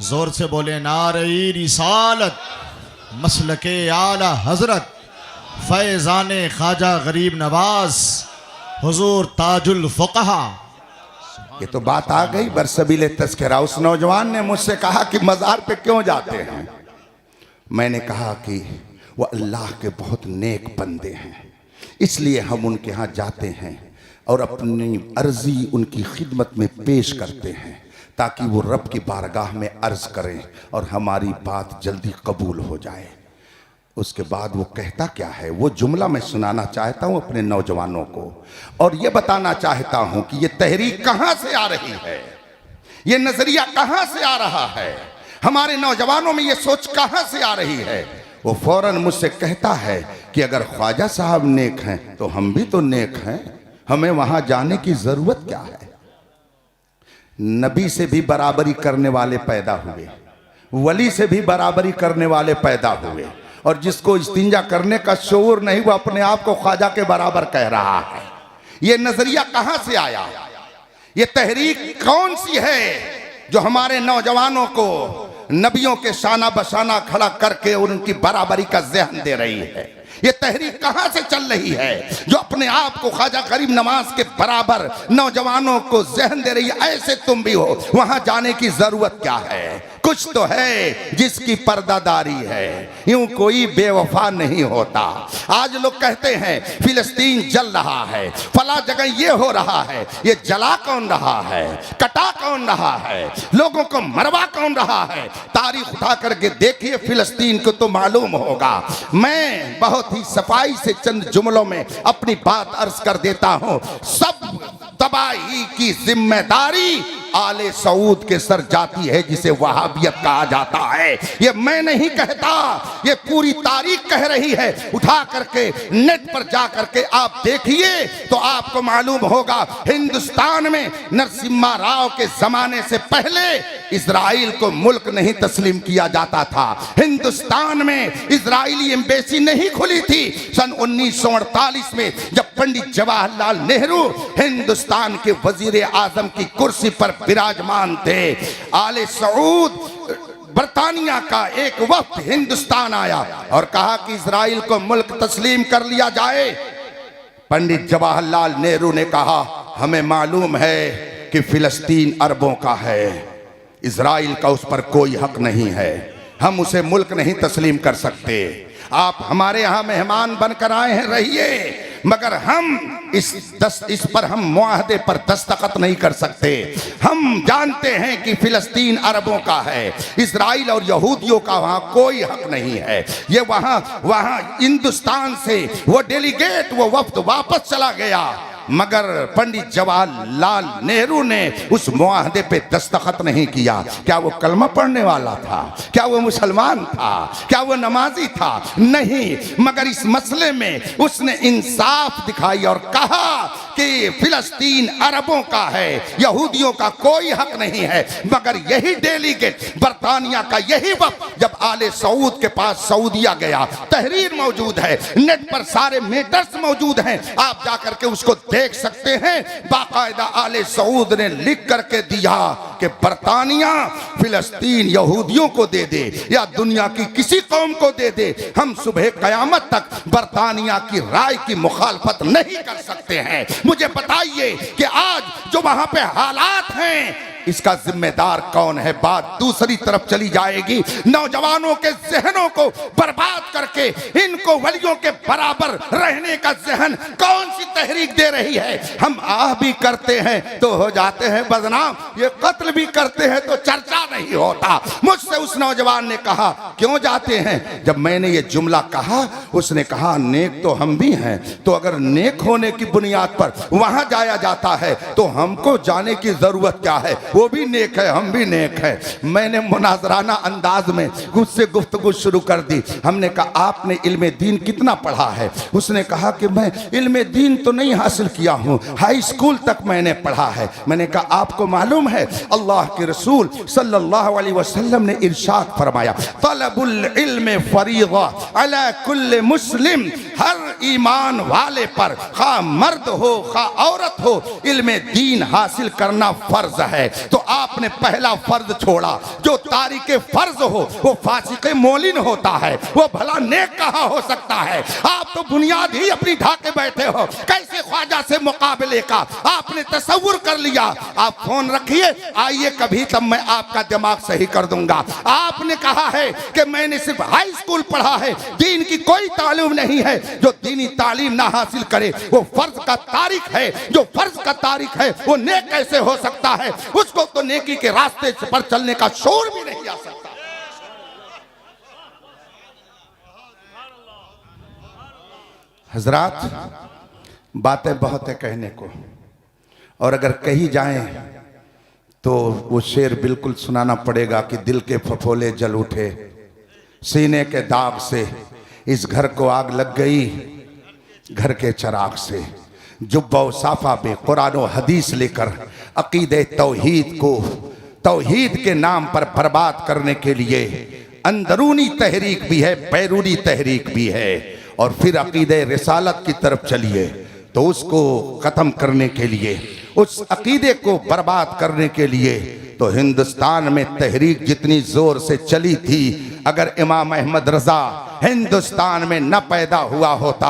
जोर से बोले नारे रिसालत, मसलके आला हजरत, फैज़ाने ख्वाजा गरीब नवाज, हुजूर ताजुल फुक़हा। ये तो बात आ गई बरसबीले तस्करा। उस नौजवान ने मुझसे कहा कि मज़ार पे क्यों जाते हैं? मैंने कहा कि वो अल्लाह के बहुत नेक बंदे हैं, इसलिए हम उनके यहाँ जाते हैं और अपनी अर्जी उनकी खिदमत में पेश करते हैं ताकि वो रब की बारगाह में अर्ज करें और हमारी बात जल्दी कबूल हो जाए। उसके बाद वो कहता क्या है, वो जुमला मैं सुनाना चाहता हूँ अपने नौजवानों को और ये बताना चाहता हूँ कि ये तहरीक कहाँ से आ रही है, ये नजरिया कहाँ से आ रहा है, हमारे नौजवानों में ये सोच कहाँ से आ रही है। वो फौरन मुझसे कहता है कि अगर ख्वाजा साहब नेक हैं तो हम भी तो नेक हैं, हमें वहां जाने की जरूरत क्या है? नबी से भी बराबरी करने वाले पैदा हुए, वली से भी बराबरी करने वाले पैदा हुए, और जिसको इस्तिंजा करने का शऊर नहीं वो अपने आप को ख्वाजा के बराबर कह रहा है। ये नजरिया कहां से आया? ये तहरीक कौन सी है जो हमारे नौजवानों को नबियों के शाना बशाना खड़ा करके उनकी बराबरी का ज़हन दे रही है? ये तहरीक कहां से चल रही है जो अपने आप को ख्वाजा गरीब नवाज के बराबर नौजवानों को ज़हन दे रही है? ऐसे तुम भी हो, वहां जाने की जरूरत क्या है? कुछ तो है जिसकी पर्दादारी है, यूं कोई बेवफा नहीं होता। आज लोग कहते हैं फिलिस्तीन जल रहा है, फला जगह ये हो रहा है, ये जला कौन रहा है, कटा कौन रहा है, लोगों को मरवा कौन रहा है? तारीख उठा करके देखिए फिलिस्तीन को तो मालूम होगा। मैं बहुत ही सफाई से चंद जुमलों में अपनी बात अर्ज कर देता हूं। सब तबाही की जिम्मेदारी आले सऊद के सर जाती है, जिसे वहाबियत कहा जाता है। ये मैं नहीं कहता, ये पूरी तारीख कह रही है। उठा करके नेट पर जा करके आप देखिए तो आपको मालूम होगा हिंदुस्तान में नरसिम्हा राव के जमाने से पहले इजराइल को मुल्क नहीं तस्लीम किया जाता था। हिंदुस्तान में इजराइली एम्बेसी नहीं खुली थी। सन 1948 में जब पंडित जवाहरलाल नेहरू हिंदुस्तान के वजीर आजम की कुर्सी पर विराजमान थे, आले सऊद बरतानिया का एक वफ्द हिंदुस्तान आया और कहा कि इजराइल को मुल्क तस्लीम कर लिया जाए। पंडित जवाहरलाल नेहरू ने कहा हमें मालूम है कि फिलिस्तीन अरबों का है, इजराइल का उस पर कोई हक नहीं है, हम उसे मुल्क नहीं तस्लीम कर सकते। आप हमारे यहाँ मेहमान बनकर आए हैं, रहिए, मगर हम इस पर हम मुआहदे पर दस्तखत नहीं कर सकते। हम जानते हैं कि फिलिस्तीन अरबों का है, इजराइल और यहूदियों का वहाँ कोई हक नहीं है। ये वहाँ हिंदुस्तान से वो डेलीगेट, वो वफ्द वापस चला गया, मगर पंडित जवाहरलाल नेहरू ने उस मुआहदे पे दस्तखत नहीं किया। क्या वो कलमा पढ़ने वाला था? क्या वो मुसलमान था? क्या वो नमाजी था? नहीं, मगर इस मसले में उसने इंसाफ दिखाई और कहा कि फिलिस्तीन अरबों का है, यहूदियों का कोई हक नहीं है। मगर यही डेलीगेट बरतानिया का यही वक्त जब आले सऊद के पास सऊदिया गया, तहरीर मौजूद है, नेट पर सारे मेटर्स मौजूद हैं, आप जाकर के उसको देख सकते हैं। बाकायदा आले सऊद ने लिख करके दिया कि बरतानिया फिलिस्तीन यहूदियों को दे दे या दुनिया की किसी कौम को दे दे, हम सुबह कयामत तक बरतानिया की राय की मुखालफत नहीं कर सकते हैं। मुझे बताइए कि आज जो वहां पे हालात हैं, इसका जिम्मेदार कौन है? बात दूसरी तरफ चली जाएगी। नौजवानों के जहनों को बर्बाद करके इनको वलियों के बराबर रहने का जहन कौन सी तहरीक दे रही है? हम आह भी करते हैं तो हो जाते हैं बदनाम, ये कत्ल भी करते हैं तो चर्चा नहीं होता। मुझसे उस नौजवान ने कहा क्यों जाते हैं? जब मैंने ये जुमला कहा, उसने कहा नेक तो हम भी हैं, तो अगर नेक होने की बुनियाद पर वहां जाया जाता है तो हमको जाने की जरूरत क्या है? वो भी नेक है, हम भी नेक है। मैंने मुनाजराना अंदाज में उससे गुफ्तगू शुरू कर दी। हमने कहा आपने इल्मे दीन कितना पढ़ा है? उसने कहा कि मैं इल्मे दीन तो नहीं हासिल किया हूँ, हाई स्कूल तक मैंने पढ़ा है। मैंने कहा आपको मालूम है अल्लाह के रसूल सल्लल्लाहु अलैहि वसल्लम ने इरशाद फरमाया, तलबुल इल्म फरीज़ा अला कुल्ल मुस्लिम, हर ईमान वाले पर खा मर्द हो खा औरत हो, इल्मे दीन हासिल करना फर्ज है। तो आपने पहला फर्ज छोड़ा। जो तारीके फर्ज हो वो फासिके मोलिन होता है, वो भला नेक कहाँ हो सकता है? आप तो बुनियाद ही अपनी ढाके बैठे हो। कैसे ख्वाजा से मुकाबले का आपने तसव्वुर कर लिया? आप फोन रखिए, आइए कभी, तब मैं आपका दिमाग सही कर दूंगा। आपने कहा है कि मैंने सिर्फ हाई स्कूल पढ़ा है, दीन की कोई तालीम नहीं है। जो दीनी तालीम ना हासिल करे वो फर्ज का तारिक है। जो फर्ज का तारिक है वो नेक कैसे हो सकता है? उसको तो नेकी के रास्ते पर चलने का शोर भी नहीं आ सकता। हजरात, बातें बहुत है कहने को, और अगर कही जाएं तो वो शेर बिल्कुल सुनाना पड़ेगा कि दिल के फफोले जल उठे, सीने के दाग से इस घर को आग लग गई, घर के चिराग से। जुब्बा साफा में कुरान और हदीस लेकर अकीदे तौहीद को तौहीद के नाम पर बर्बाद करने के लिए अंदरूनी तहरीक भी है, बैरूनी तहरीक भी है। और फिर अकीदे रिसालत की तरफ चलिए तो उसको ख़त्म करने के लिए उस अकीदे को बर्बाद करने के लिए। तो हिंदुस्तान में तहरीक जितनी जोर से चली थी, अगर इमाम अहमद रजा हिंदुस्तान में न पैदा हुआ होता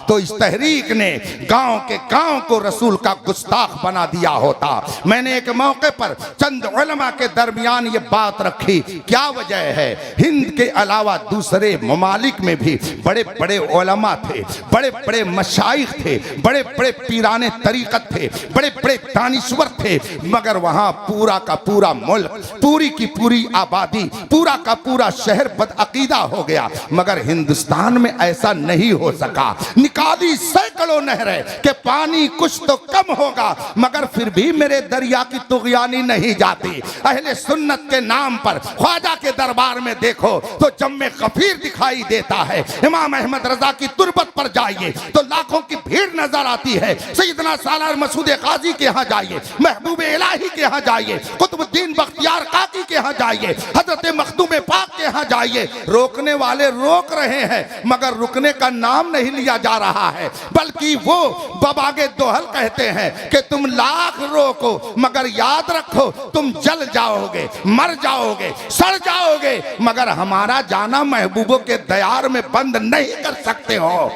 तो इस तहरीक ने गांव के गांव को रसूल का गुस्ताख बना दिया होता। मैंने एक मौके पर चंद उलमा के दरमियान ये बात रखी, क्या वजह है? हिंद के अलावा दूसरे ममालिक में भी बड़े बड़े उलमा थे, बड़े बड़े मशाइख थे, बड़े बड़े पीराने तरीकत थे, बड़े बड़े दानिश्वर थे, मगर वहां पूरा का पूरा मुल्क, पूरी की पूरी आबादी, पूरा का पूरा शहर बदअकीदा हो गया। मगर हिंदुस्तान में ऐसा नहीं हो सका। निकाली सैकड़ों नहरें के पानी कुछ तो कम होगा, मगर फिर भी मेरे दरिया की तुगयानी नहीं जाती। अहले सुन्नत के नाम पर ख्वाजा के दरबार में देखो तो जम्मे गफीर दिखाई देता है। इमाम अहमद रजा की तुरबत पर जाइए तो लाखों की भीड़ नजर आती है। सैयदना सालार मसूद काजी के यहाँ जाइए, महबूब इलाही के यहाँ जाइए, कुतुबुद्दीन बख्तियार काकी के यहाँ जाइए, हजरत मखदूम पाक के यहाँ जाइए। रोकने वाले रोक रहे हैं, मगर रुकने का नाम नहीं लिया जा रहा है, बल्कि वो बबागे दोहल कहते हैं कि तुम लाख रोको मगर याद रखो तुम जल जाओगे, मर जाओगे, सड़ जाओगे, मगर हमारा जाना महबूबों के दयार में बंद नहीं कर सकते हो।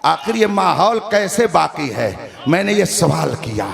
आखिर ये माहौल कैसे बाकी है? मैंने ये सवाल किया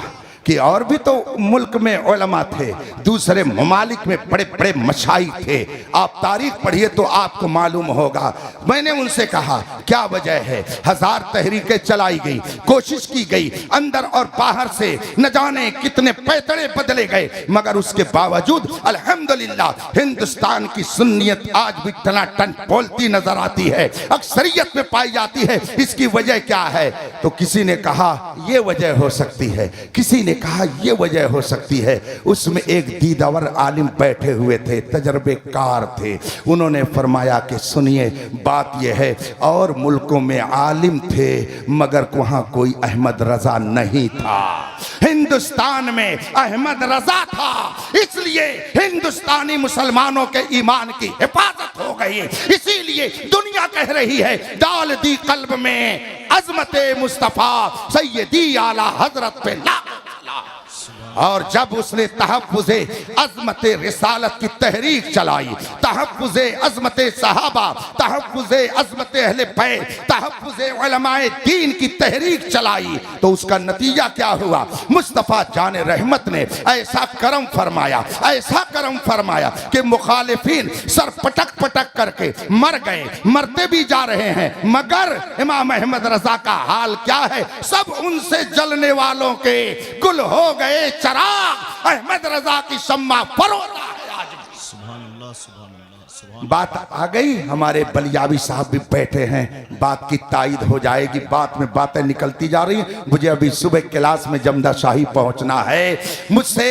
कि और भी तो मुल्क में उलमा थे, दूसरे ममालिक में बड़े बड़े मशाइख थे, आप तारीख पढ़िए तो आपको मालूम होगा। मैंने उनसे कहा क्या वजह है? हजार तहरीकें चलाई गई, कोशिश की गई, अंदर और बाहर से न जाने कितने पैतड़े बदले गए, मगर उसके बावजूद अल्हम्दुलिल्लाह हिंदुस्तान की सुन्नियत आज भी टनाटन बोलती नजर आती है, अक्सरियत में पाई जाती है। इसकी वजह क्या है? तो किसी ने कहा यह वजह हो सकती है, किसी ने कहा यह वजह हो सकती है। उसमें एक दीदावर आलिम बैठे हुए थे, तजर्बेकार थे, उन्होंने फरमाया कि सुनिए बात यह है, और मुल्कों में आलिम थे मगर वहां कोई अहमद रजा नहीं था। हिंदुस्तान में अहमद रजा था, इसलिए हिंदुस्तानी मुसलमानों के ईमान की हिफाजत हो गई। इसीलिए दुनिया कह रही है डाल दी कल्ब में अजमते मुस्तफा सैयदी आला हजरत पे ला। और जब उसने तहफ़्फ़ुज़े अज़मत रिसालत की तहरीक चलाई, तहफ़्फ़ुज़े अज़मत सहाबा, तहफ़्फ़ुज़े अज़मत अहले बैत, तहफ़्फ़ुज़े उलमाए दीन की तहरीक चलाई, तो उसका नतीजा क्या हुआ? मुस्तफ़ा जान रहमत ने ऐसा करम फरमाया, ऐसा करम फरमाया कि मुखालिफीन सर पटक पटक करके मर गए, मरते भी जा रहे हैं, मगर इमाम अहमद रजा का हाल क्या है? सब उनसे जलने वालों के गुल हो गए चराग, अहमद रजा की शम्मा फरोता है आज भी। सुभान अल्लाह, सुभान अल्लाह, सुभान। बात आ गई, हमारे बलियावी साहब भी बैठे हैं, बात की तायद हो जाएगी। बात में बातें निकलती जा रही हैं। मुझे अभी सुबह क्लास में जमदा शाही पहुंचना है। मुझसे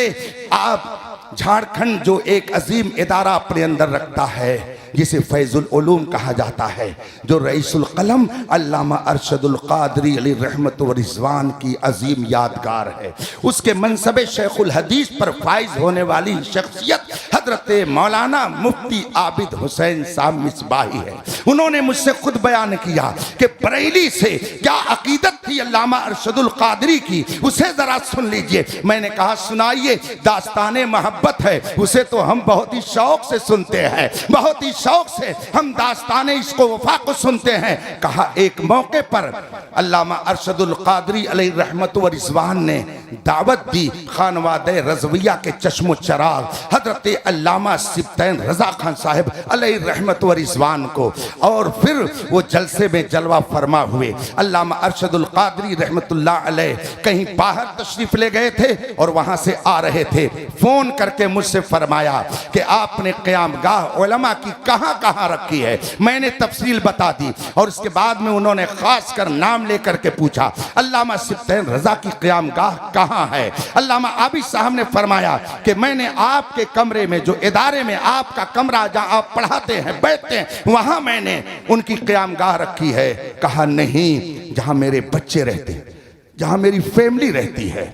आप झारखंड जो एक अजीम इदारा अपने अंदर रखता है, जिसे फैजुल उलूम कहा जाता है, जो रईसुल कलम अल्लामा अरशदुल कादरी अलैहि रहमत व रिज़वान की अजीम यादगार है, उसके मनसबे शेखुल हदीस पर फाइज होने वाली शख्सियत हजरत मौलाना मुफ्ती आबिद हुसैन साहब मिसबाही है। उन्होंने मुझसे खुद बयान किया कि बरेली से क्या अकीदत थी अल्लामा अरशदुल कादरी की, उसे जरा सुन लीजिए। मैंने कहा सुनाइए। दास्ताने मोहब्बत है, उसे तो हम बहुत ही शौक से सुनते हैं, बहुत ही शौक से हम दास्ताने इसको वफा को सुनते हैं। कहा एक मौके पर अल्लामा अरशदुल कादरी अलैहि रहमत व रिज़वान ने दावत दी खानवादे रज़विया के चश्मो चराग हजरत अल्लामा सिब्तैन रजा खान साहब अलैहि रहमत व रिज़वान को, और फिर वो जलसे में जलवा फरमा हुए। अल्लामा अरशदुल कादरी रहमतुल्लाह अलैह कहीं बाहर तशरीफ ले गए थे और वहां से आ रहे थे। फोन करके मुझसे फरमाया कि आपने क़यामगाह उलमा की कहाँ कहाँ रखी है। मैंने तफसील बता दी और उसके बाद में उन्होंने खास कर नाम लेकर के पूछा अल्लामा सिब्तैन रजा की क़यामगाह कहाँ है। अल्लामा आबिद साहब ने फरमाया कि मैंने आपके कमरे में, जो इदारे में आपका कमरा जहाँ आप पढ़ाते हैं बैठते हैं, वहाँ मैंने उनकी क़यामगाह रखी है। कहा नहीं, जहाँ मेरे बच्चे रहते हैं, जहाँ मेरी फैमिली रहती है,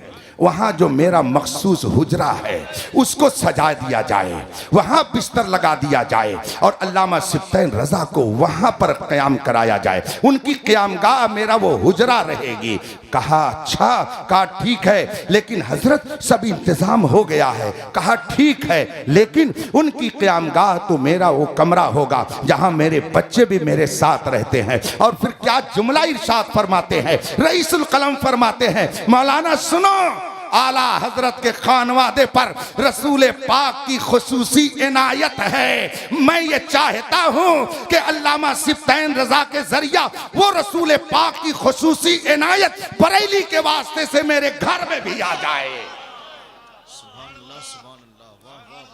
वहाँ जो मेरा मखसूस हुजरा है उसको सजा दिया जाए, वहाँ बिस्तर लगा दिया जाए और अल्लामा सिब्तैन रज़ा को वहाँ पर क़याम कराया जाए। उनकी क़यामगाह मेरा वो हुजरा रहेगी। कहा अच्छा, कहा ठीक है, लेकिन हजरत सब इंतज़ाम हो गया है। कहा ठीक है, लेकिन उनकी क़यामगाह तो मेरा वो कमरा होगा जहाँ मेरे बच्चे भी मेरे साथ रहते हैं। और फिर क्या जुमला इरशाद फरमाते हैं, रईसुल कलम फरमाते हैं, मौलाना सुनो, आला हजरत के खानवादे पर रसूल पाक की खुसूसी इनायत है। मैं ये चाहता हूँ कि अल्लामा सिब्तैन रज़ा के जरिया वो रसूल पाक की खुसूसी इनायत बरेली के वास्ते से मेरे घर में भी आ जाए।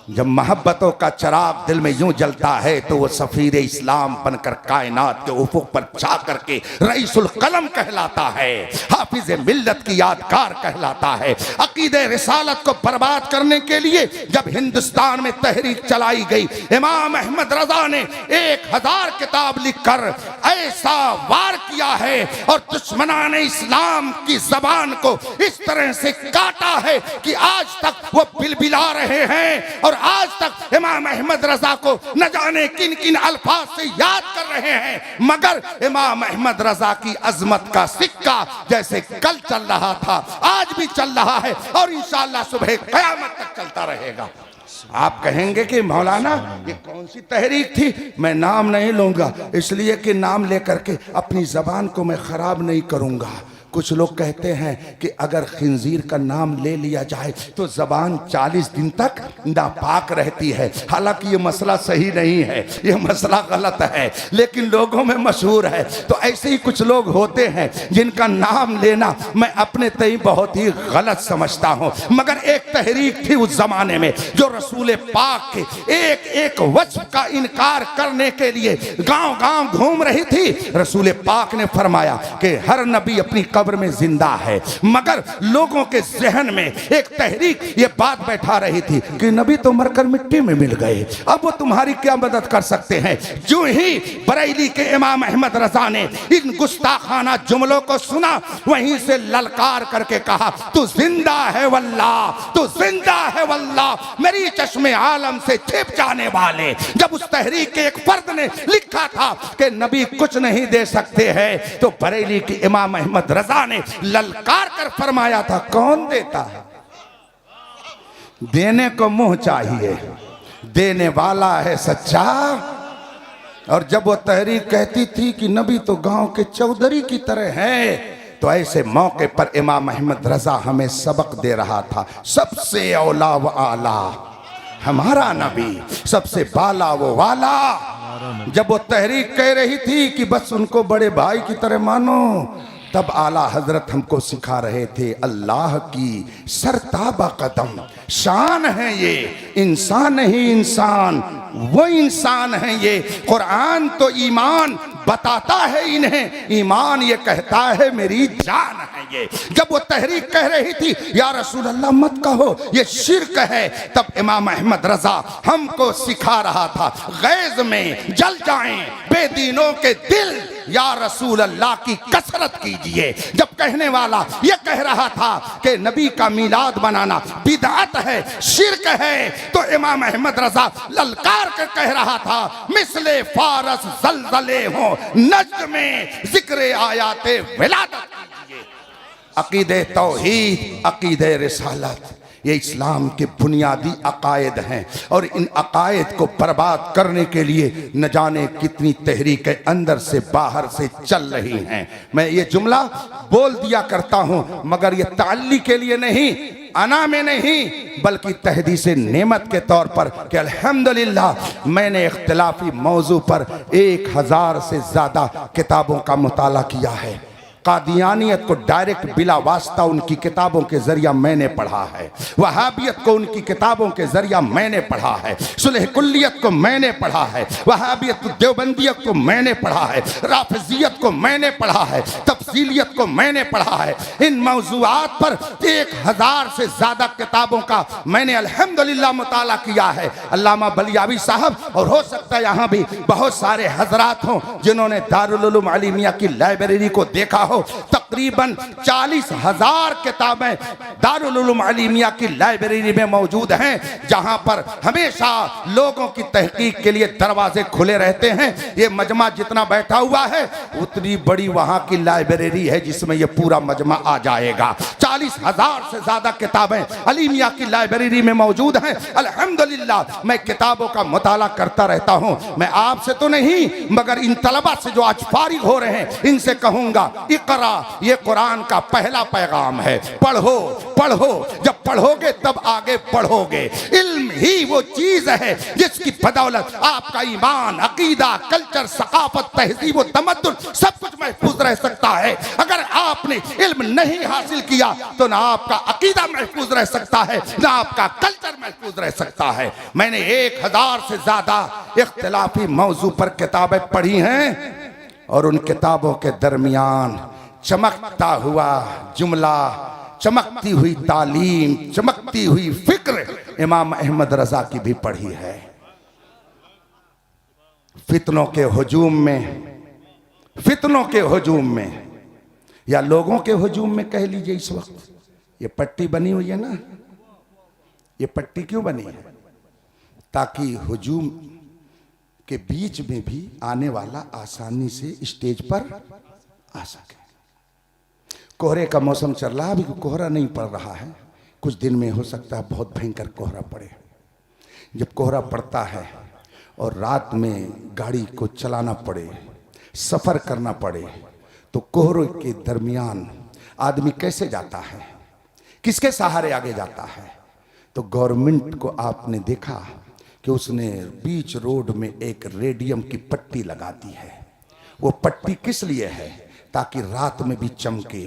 जब मोहब्बतों का चिराग दिल में यूं जलता है तो वो सफीर इस्लाम बनकर कायनात के उफुक पर छा करके रईसुल कलम कहलाता है, हाफिज मिल्लत की यादगार कहलाता है। अकीदे रिसालत को बर्बाद करने के लिए जब हिंदुस्तान में तहरीक चलाई गई, इमाम अहमद रजा ने 1000 किताब लिखकर ऐसा वार किया है और दुश्मनाने इस्लाम की जबान को इस तरह से काटा है कि आज तक वो बिलबिला रहे हैं और आज तक इमाम अहमद रजा को न जाने किन किन अल्फाज से याद कर रहे हैं। मगर इमाम अहमद रजा की अजमत का सिक्का जैसे कल चल रहा था आज भी चल रहा है और इंशाअल्लाह सुबह क़यामत तक चलता रहेगा। आप कहेंगे कि मौलाना ये कौन सी तहरीक थी? मैं नाम नहीं लूंगा इसलिए कि नाम लेकर के अपनी जबान को मैं खराब नहीं करूंगा। कुछ लोग कहते हैं कि अगर खिंजीर का नाम ले लिया जाए तो जबान 40 दिन तक नापाक रहती है। हालांकि ये मसला सही नहीं है, ये मसला गलत है, लेकिन लोगों में मशहूर है। तो ऐसे ही कुछ लोग होते हैं जिनका नाम लेना मैं अपने तई बहुत ही गलत समझता हूँ। मगर एक तहरीक थी उस जमाने में जो रसूल पाक के एक एक वस्फ का इनकार करने के लिए गांव गांव घूम रही थी। रसूल पाक ने फरमाया कि हर नबी अपनी कब्र में जिंदा है, मगर लोगों के जहन में एक तहरीक ये बात बैठा रही थी कि नबी तो मरकर मिट्टी में मिल गए, अब वो तुम्हारी क्या मदद कर सकते हैं। जो ही बरेली के इमाम अहमद रजा ने इन गुस्ताखाना जुमलों को सुना, वहीं से ललकार करके कहा तू जिंदा है वल्लाह, तू जिंदा है वल्लाह, मेरी चश्मे आलम से छिप जाने वाले। जब उस तहरीक के एक फर्द ने लिखा था कि नबी कुछ नहीं दे सकते हैं, तो बरेली के इमाम अहमद रजा ने ललकार कर फरमाया था कौन देता है? देने को मुंह चाहिए, देने वाला है सच्चा। और जब वो तहरीक कहती थी कि नबी तो गांव के चौधरी की तरह है, तो ऐसे मौके पर इमाम अहमद रजा हमें सबक दे रहा था। सबसे औला व आला हमारा नबी, सबसे बाला वो वाला। जब वो तहरीक कह रही थी कि बस उनको बड़े भाई की तरह मानो, तब आला हजरत हमको सिखा रहे थे अल्लाह की सरताबा कदम शान है ये, इंसान नहीं इंसान, वो इंसान है ये। कुरान तो ईमान बताता है इन्हें, ईमान ये कहता है मेरी जान है ये। जब वो तहरीक कह रही थी या रसूल अल्लाह मत कहो ये शिर्क है, तब इमाम अहमद रजा हमको सिखा रहा था गैज़ में जल जाएं बेदीनों के दिल, या रसूल अल्लाह की कसरत कीजिए। जब कहने वाला ये कह रहा था कि नबी का मीलाद बनाना बिदअत है, शिर्क है, तो इमाम अहमद रजा ललकार कर कह रहा था मिसले फारस जलजले हो नज्द में जिक्र आयाते विलादत कीजिए। अकीदे तौहीद, अकीदे रिसालत, ये इस्लाम के बुनियादी अकायद हैं और इन अकायद को बर्बाद करने के लिए न जाने कितनी तहरीकें अंदर से बाहर से चल रही हैं। मैं ये जुमला बोल दिया करता हूँ, मगर ये ताल्ली के लिए नहीं, अना में नहीं, बल्कि तहदीस नेमत के तौर पर कि अल्हम्दुलिल्लाह मैंने इख्तिलाफी मौजू पर 1000 से ज़्यादा किताबों का मुताला किया है। कादियानियत को डायरेक्ट बिला वास्ता उनकी किताबों के जरिया मैंने पढ़ा है, वहाबियत को उनकी किताबों के जरिया मैंने पढ़ा है, सुलह कुल्लियत को मैंने पढ़ा है, वहाबियत को देवबंदियत को मैंने पढ़ा है, राफिजियत को मैंने पढ़ा है, तफसीलियत को मैंने पढ़ा है। इन मौज़ूआत पर 1000 से ज़्यादा किताबों का मैंने अल्हम्दुलिल्लाह मुताला किया है। अल्लामा बलियावी साहब और हो सकता है यहाँ भी बहुत सारे हजरात हों जिन्होंने दारुल उलूम अलीमिया की लाइब्रेरी को देखा हो, हो। तकरीबन 40,000 किताबें दारुल उलूम अलीमिया की लाइब्रेरी में मौजूद हैं, जहां पर हमेशा लोगों की तहकीक के लिए दरवाजे खुले रहते हैं। ये मजमा जितना बैठा हुआ है उतनी बड़ी वहां की लाइब्रेरी है जिसमें ये पूरा मजमा आ जाएगा। 40,000 से ज्यादा किताबें अलीमिया की लाइब्रेरी में मौजूद हैं। अल्हम्दुलिल्लाह मैं किताबों का मुताला करता रहता हूं। मैं आपसे तो नहीं मगर इन तलबा से जो आज फारिग हो रहे हैं इनसे कहूंगा, इकरा ये कुरान का पहला पैगाम है। पढ़ो पढ़ो, जब पढ़ोगे तब आगे बढ़ोगे। इल्म ही वो चीज है जिसकी बदौलत आपका ईमान, अकीदा, कल्चर, सकाफत, तहजीब और तमद्दुन सब कुछ महफूज रह सकता है। अगर आपने इल्म नहीं हासिल किया तो ना आपका अकीदा महफूज रह सकता है, ना आपका कल्चर महफूज रह सकता है। मैंने 1000 से ज्यादा इख्तिलाफी मौजू पर किताबें पढ़ी हैं और उन किताबों के दरमियान चमकता हुआ जुमला, चमकती हुई तालीम, चमकती हुई फिक्र इमाम अहमद रजा की भी पढ़ी है। फितनों के हुजूम में या लोगों के हुजूम में कह लीजिए, इस वक्त ये पट्टी बनी हुई है ना, ये पट्टी क्यों बनी है? ताकि हुजूम के बीच में भी आने वाला आसानी से स्टेज पर आ सके। कोहरे का मौसम चल रहा है, अभी कोहरा नहीं पड़ रहा है, कुछ दिन में हो सकता है बहुत भयंकर कोहरा पड़े। जब कोहरा पड़ता है और रात में गाड़ी को चलाना पड़े, सफ़र करना पड़े, तो कोहरे के दरमियान आदमी कैसे जाता है, किसके सहारे आगे जाता है? तो गवर्नमेंट को आपने देखा कि उसने बीच रोड में एक रेडियम की पट्टी लगा दी है। वो पट्टी किस लिए है? ताकि रात में भी चमके,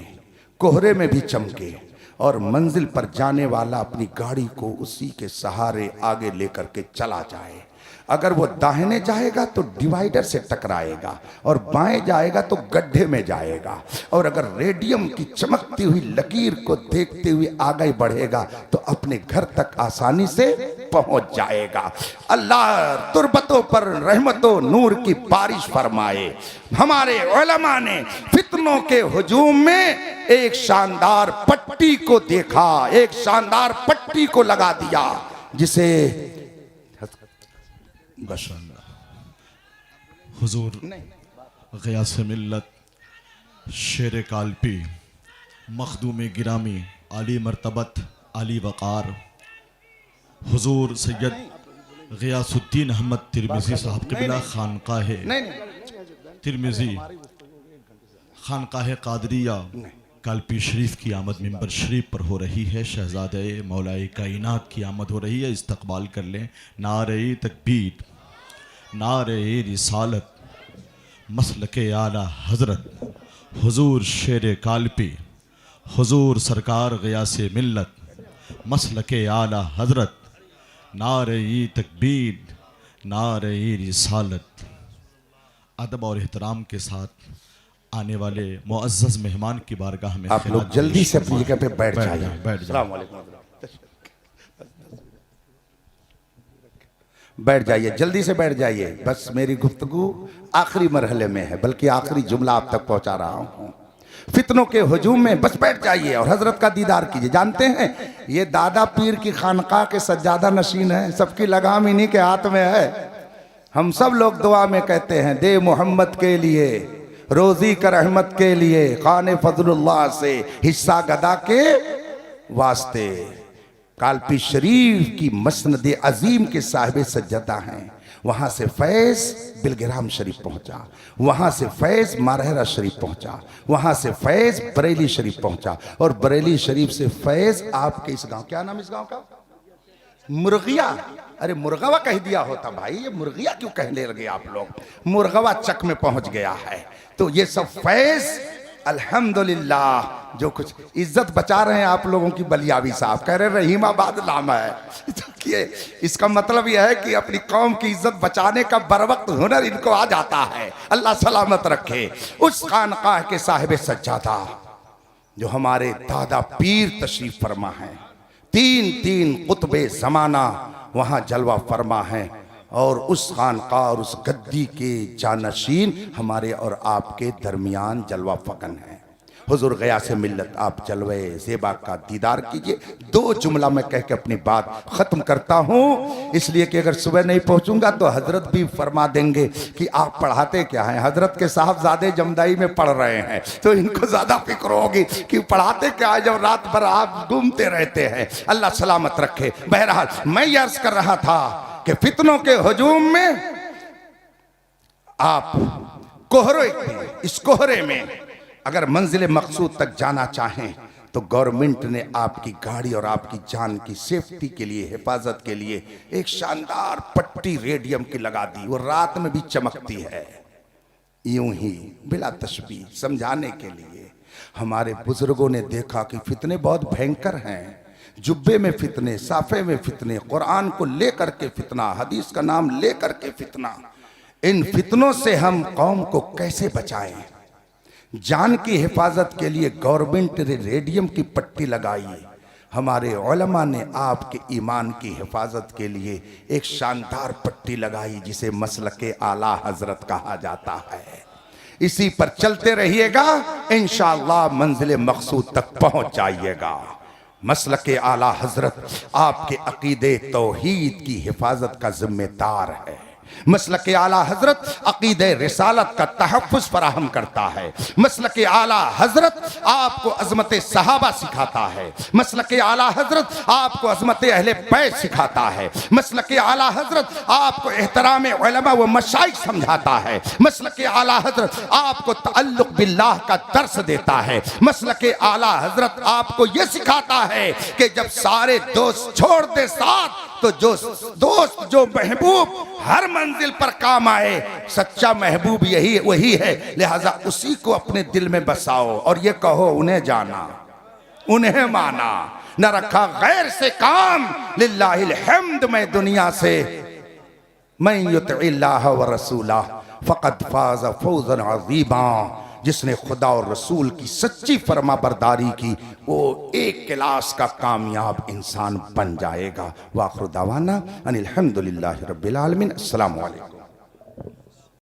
कोहरे में भी चमके और मंजिल पर जाने वाला अपनी गाड़ी को उसी के सहारे आगे लेकर के चला जाए। अगर वो दाहिने जाएगा तो डिवाइडर से टकराएगा और बाएं जाएगा तो गड्ढे में जाएगा, और अगर रेडियम की चमकती हुई लकीर को देखते हुए आगे बढ़ेगा तो अपने घर तक आसानी से पहुंच जाएगा। अल्लाह तुर्बतों पर रहमतों नूर की बारिश फरमाए। हमारे उलमा ने फितनों के हुजूम में एक शानदार पट्टी को देखा, एक शानदार पट्टी को लगा दिया, जिसे हुजूर ग़ियास मिल्लत, शेर काल्पी, मखदूम गिरामी, आली मर्तबत, आली वक़ार, हुजूर सैयद ग़ियासुद्दीन अहमद तिरमिज़ी साहब क़िबला खानकाह तिरमिज़ी, खानकाह क़ादरिया काल्पी शरीफ की आमद मिंबर शरीफ पर हो रही है। शहज़ादे मौलाए कायनात की आमद हो रही है। इस्तकबाल कर लें। नारे तकबीर, नारे रिसालत, मसलके आला हज़रत, हुजूर शेर काल्पी, हुजूर सरकार ग़ियासे मिल्लत, मसलके आला हज़रत, नारे तकबीर, नारे रिसालत। अदब और एहतराम के साथ आने वाले मुअज़्ज़ज़ मेहमान की बारगाह में आप लोग जल्दी से अपनी जगह पे बैठ जाइए। बैठ जाइए, जल्दी से बैठ जाइए। बस मेरी गुफ्तगू आखिरी मरहले में है, बल्कि आखिरी जुमला आप तक पहुंचा रहा हूं। फितनों के हुजूम में बस बैठ जाइए और हजरत का दीदार कीजिए। जानते हैं ये दादा पीर की खानका के सज्जादा नशीन है, सबकी लगाम इन्हीं के हाथ में है। हम सब लोग दुआ में कहते हैं, दे मोहम्मद के लिए, रोजी कर रहमत के लिए, खाने फजलुल्लाह से हिस्सा गदा के वास्ते। काल्पी शरीफ की मसनद अजीम के साहिब सज्जदा हैं। वहाँ से फैज़ बिलगिराम शरीफ पहुँचा, वहाँ से फैज़ मारहरा शरीफ पहुँचा, वहाँ से फैज़ बरेली शरीफ पहुँचा, और बरेली शरीफ से फैज़ आपके इस गांव, क्या नाम इस गांव का? मुर्गिया। अरे मुर्गवा कह दिया होता भाई, ये मुर्गिया क्यों कहने लगे आप लोग? मुर्गवा चक में पहुँच गया है। तो ये सब फैज़ अल्हम्दुलिल्लाह, जो कुछ इज्जत बचा रहे हैं आप लोगों की। बलियावी साहब कह रहे रहीमाबाद नाम है। इसका मतलब यह है कि अपनी कौम की इज्जत बचाने का बर वक्त हुनर इनको आ जाता है। अल्लाह सलामत रखे। उस खानकाह के साहिब सज्जादा जो हमारे दादा पीर तशरीफ फरमा हैं, 3 कुतबे ज़माना वहाँ जलवा फरमा हैं, और उस खानकाह और उस गद्दी के जानशीन हमारे और आपके दरमियान जलवा फकन हैं। हुजूर गयास मिल्लत आप जलवे ज़ेबा का दीदार कीजिए। दो जुमला मैं कह के अपनी बात ख़त्म करता हूँ, इसलिए कि अगर सुबह नहीं पहुँचूंगा तो हजरत भी फरमा देंगे कि आप पढ़ाते क्या हैं। हजरत के साहबजादे जमदाई में पढ़ रहे हैं तो इनको ज़्यादा फिक्र होगी कि पढ़ाते क्या है जब रात भर आप घूमते रहते हैं। अल्लाह सलामत रखे। बहरहाल मैं ये अर्ज कर रहा था कि फितनों के हुजूम में आप कोहरे में, इस कोहरे में अगर मंजिल मकसूद तक जाना चाहें तो गवर्नमेंट ने आपकी गाड़ी और आपकी जान की सेफ्टी के लिए, हिफाजत के लिए एक शानदार पट्टी रेडियम की लगा दी। वो रात में भी चमकती है, यूं ही बिला तशबीह, समझाने के लिए। हमारे बुजुर्गों ने देखा कि फितने बहुत भयंकर हैं। जुब्बे में फितने, साफे में फितने, कुरान को लेकर के फितना, हदीस का नाम लेकर के फितना। इन फितनों से हम कौम को कैसे बचाएं? जान की हिफाजत के लिए गवर्नमेंट ने रेडियम की पट्टी लगाई। हमारे उलमा ने आपके ईमान की हिफाजत के लिए एक शानदार पट्टी लगाई जिसे मसलके आला हजरत कहा जाता है। इसी पर चलते रहिएगा, इंशाअल्लाह मंजिल मकसूद तक पहुंच जाइएगा। मसलके आला हजरत आपके अकीदे तौहीद की हिफाजत का जिम्मेदार है। मसलके आला हजरत अकीदे रिसालत का तहफ़्फ़ुज़ फराहम करता है। मसलके आला हजरत आपको अज़मत सहाबा सिखाता है। मसलके आला हजरत आपको अज़मत अहले बैत सिखाता है। मसलके आला हजरत आपको एहतराम उलमा व मशाइख समझाता है। मसलके आला हजरत आपको तअल्लुक़ बिल्लाह का दर्स देता है। मसलके आला हजरत आपको यह सिखाता है कि जब सारे दोस्त छोड़ दे साथ तो जो दोस्त, जो महबूब हर मंजिल पर काम आए, सच्चा महबूब यही वही है। लिहाजा उसी को अपने दिल में बसाओ और ये कहो उन्हें जाना, उन्हें माना, न रखा गैर से काम। लिल्लाहिल हम्द। मैं दुनिया से मैं युतिइल्लाह व रसूला फ़क़द फ़ाज़ फ़ौज़न अज़ीमा। जिसने खुदा और रसूल की सच्ची फरमा बरदारी की वो एक क्लास का कामयाब इंसान बन जाएगा। वाखिर दावाना अनिल हम्दुलिल्लाहि रब्बिल आलमीन। अस्सलामु अलैकुम।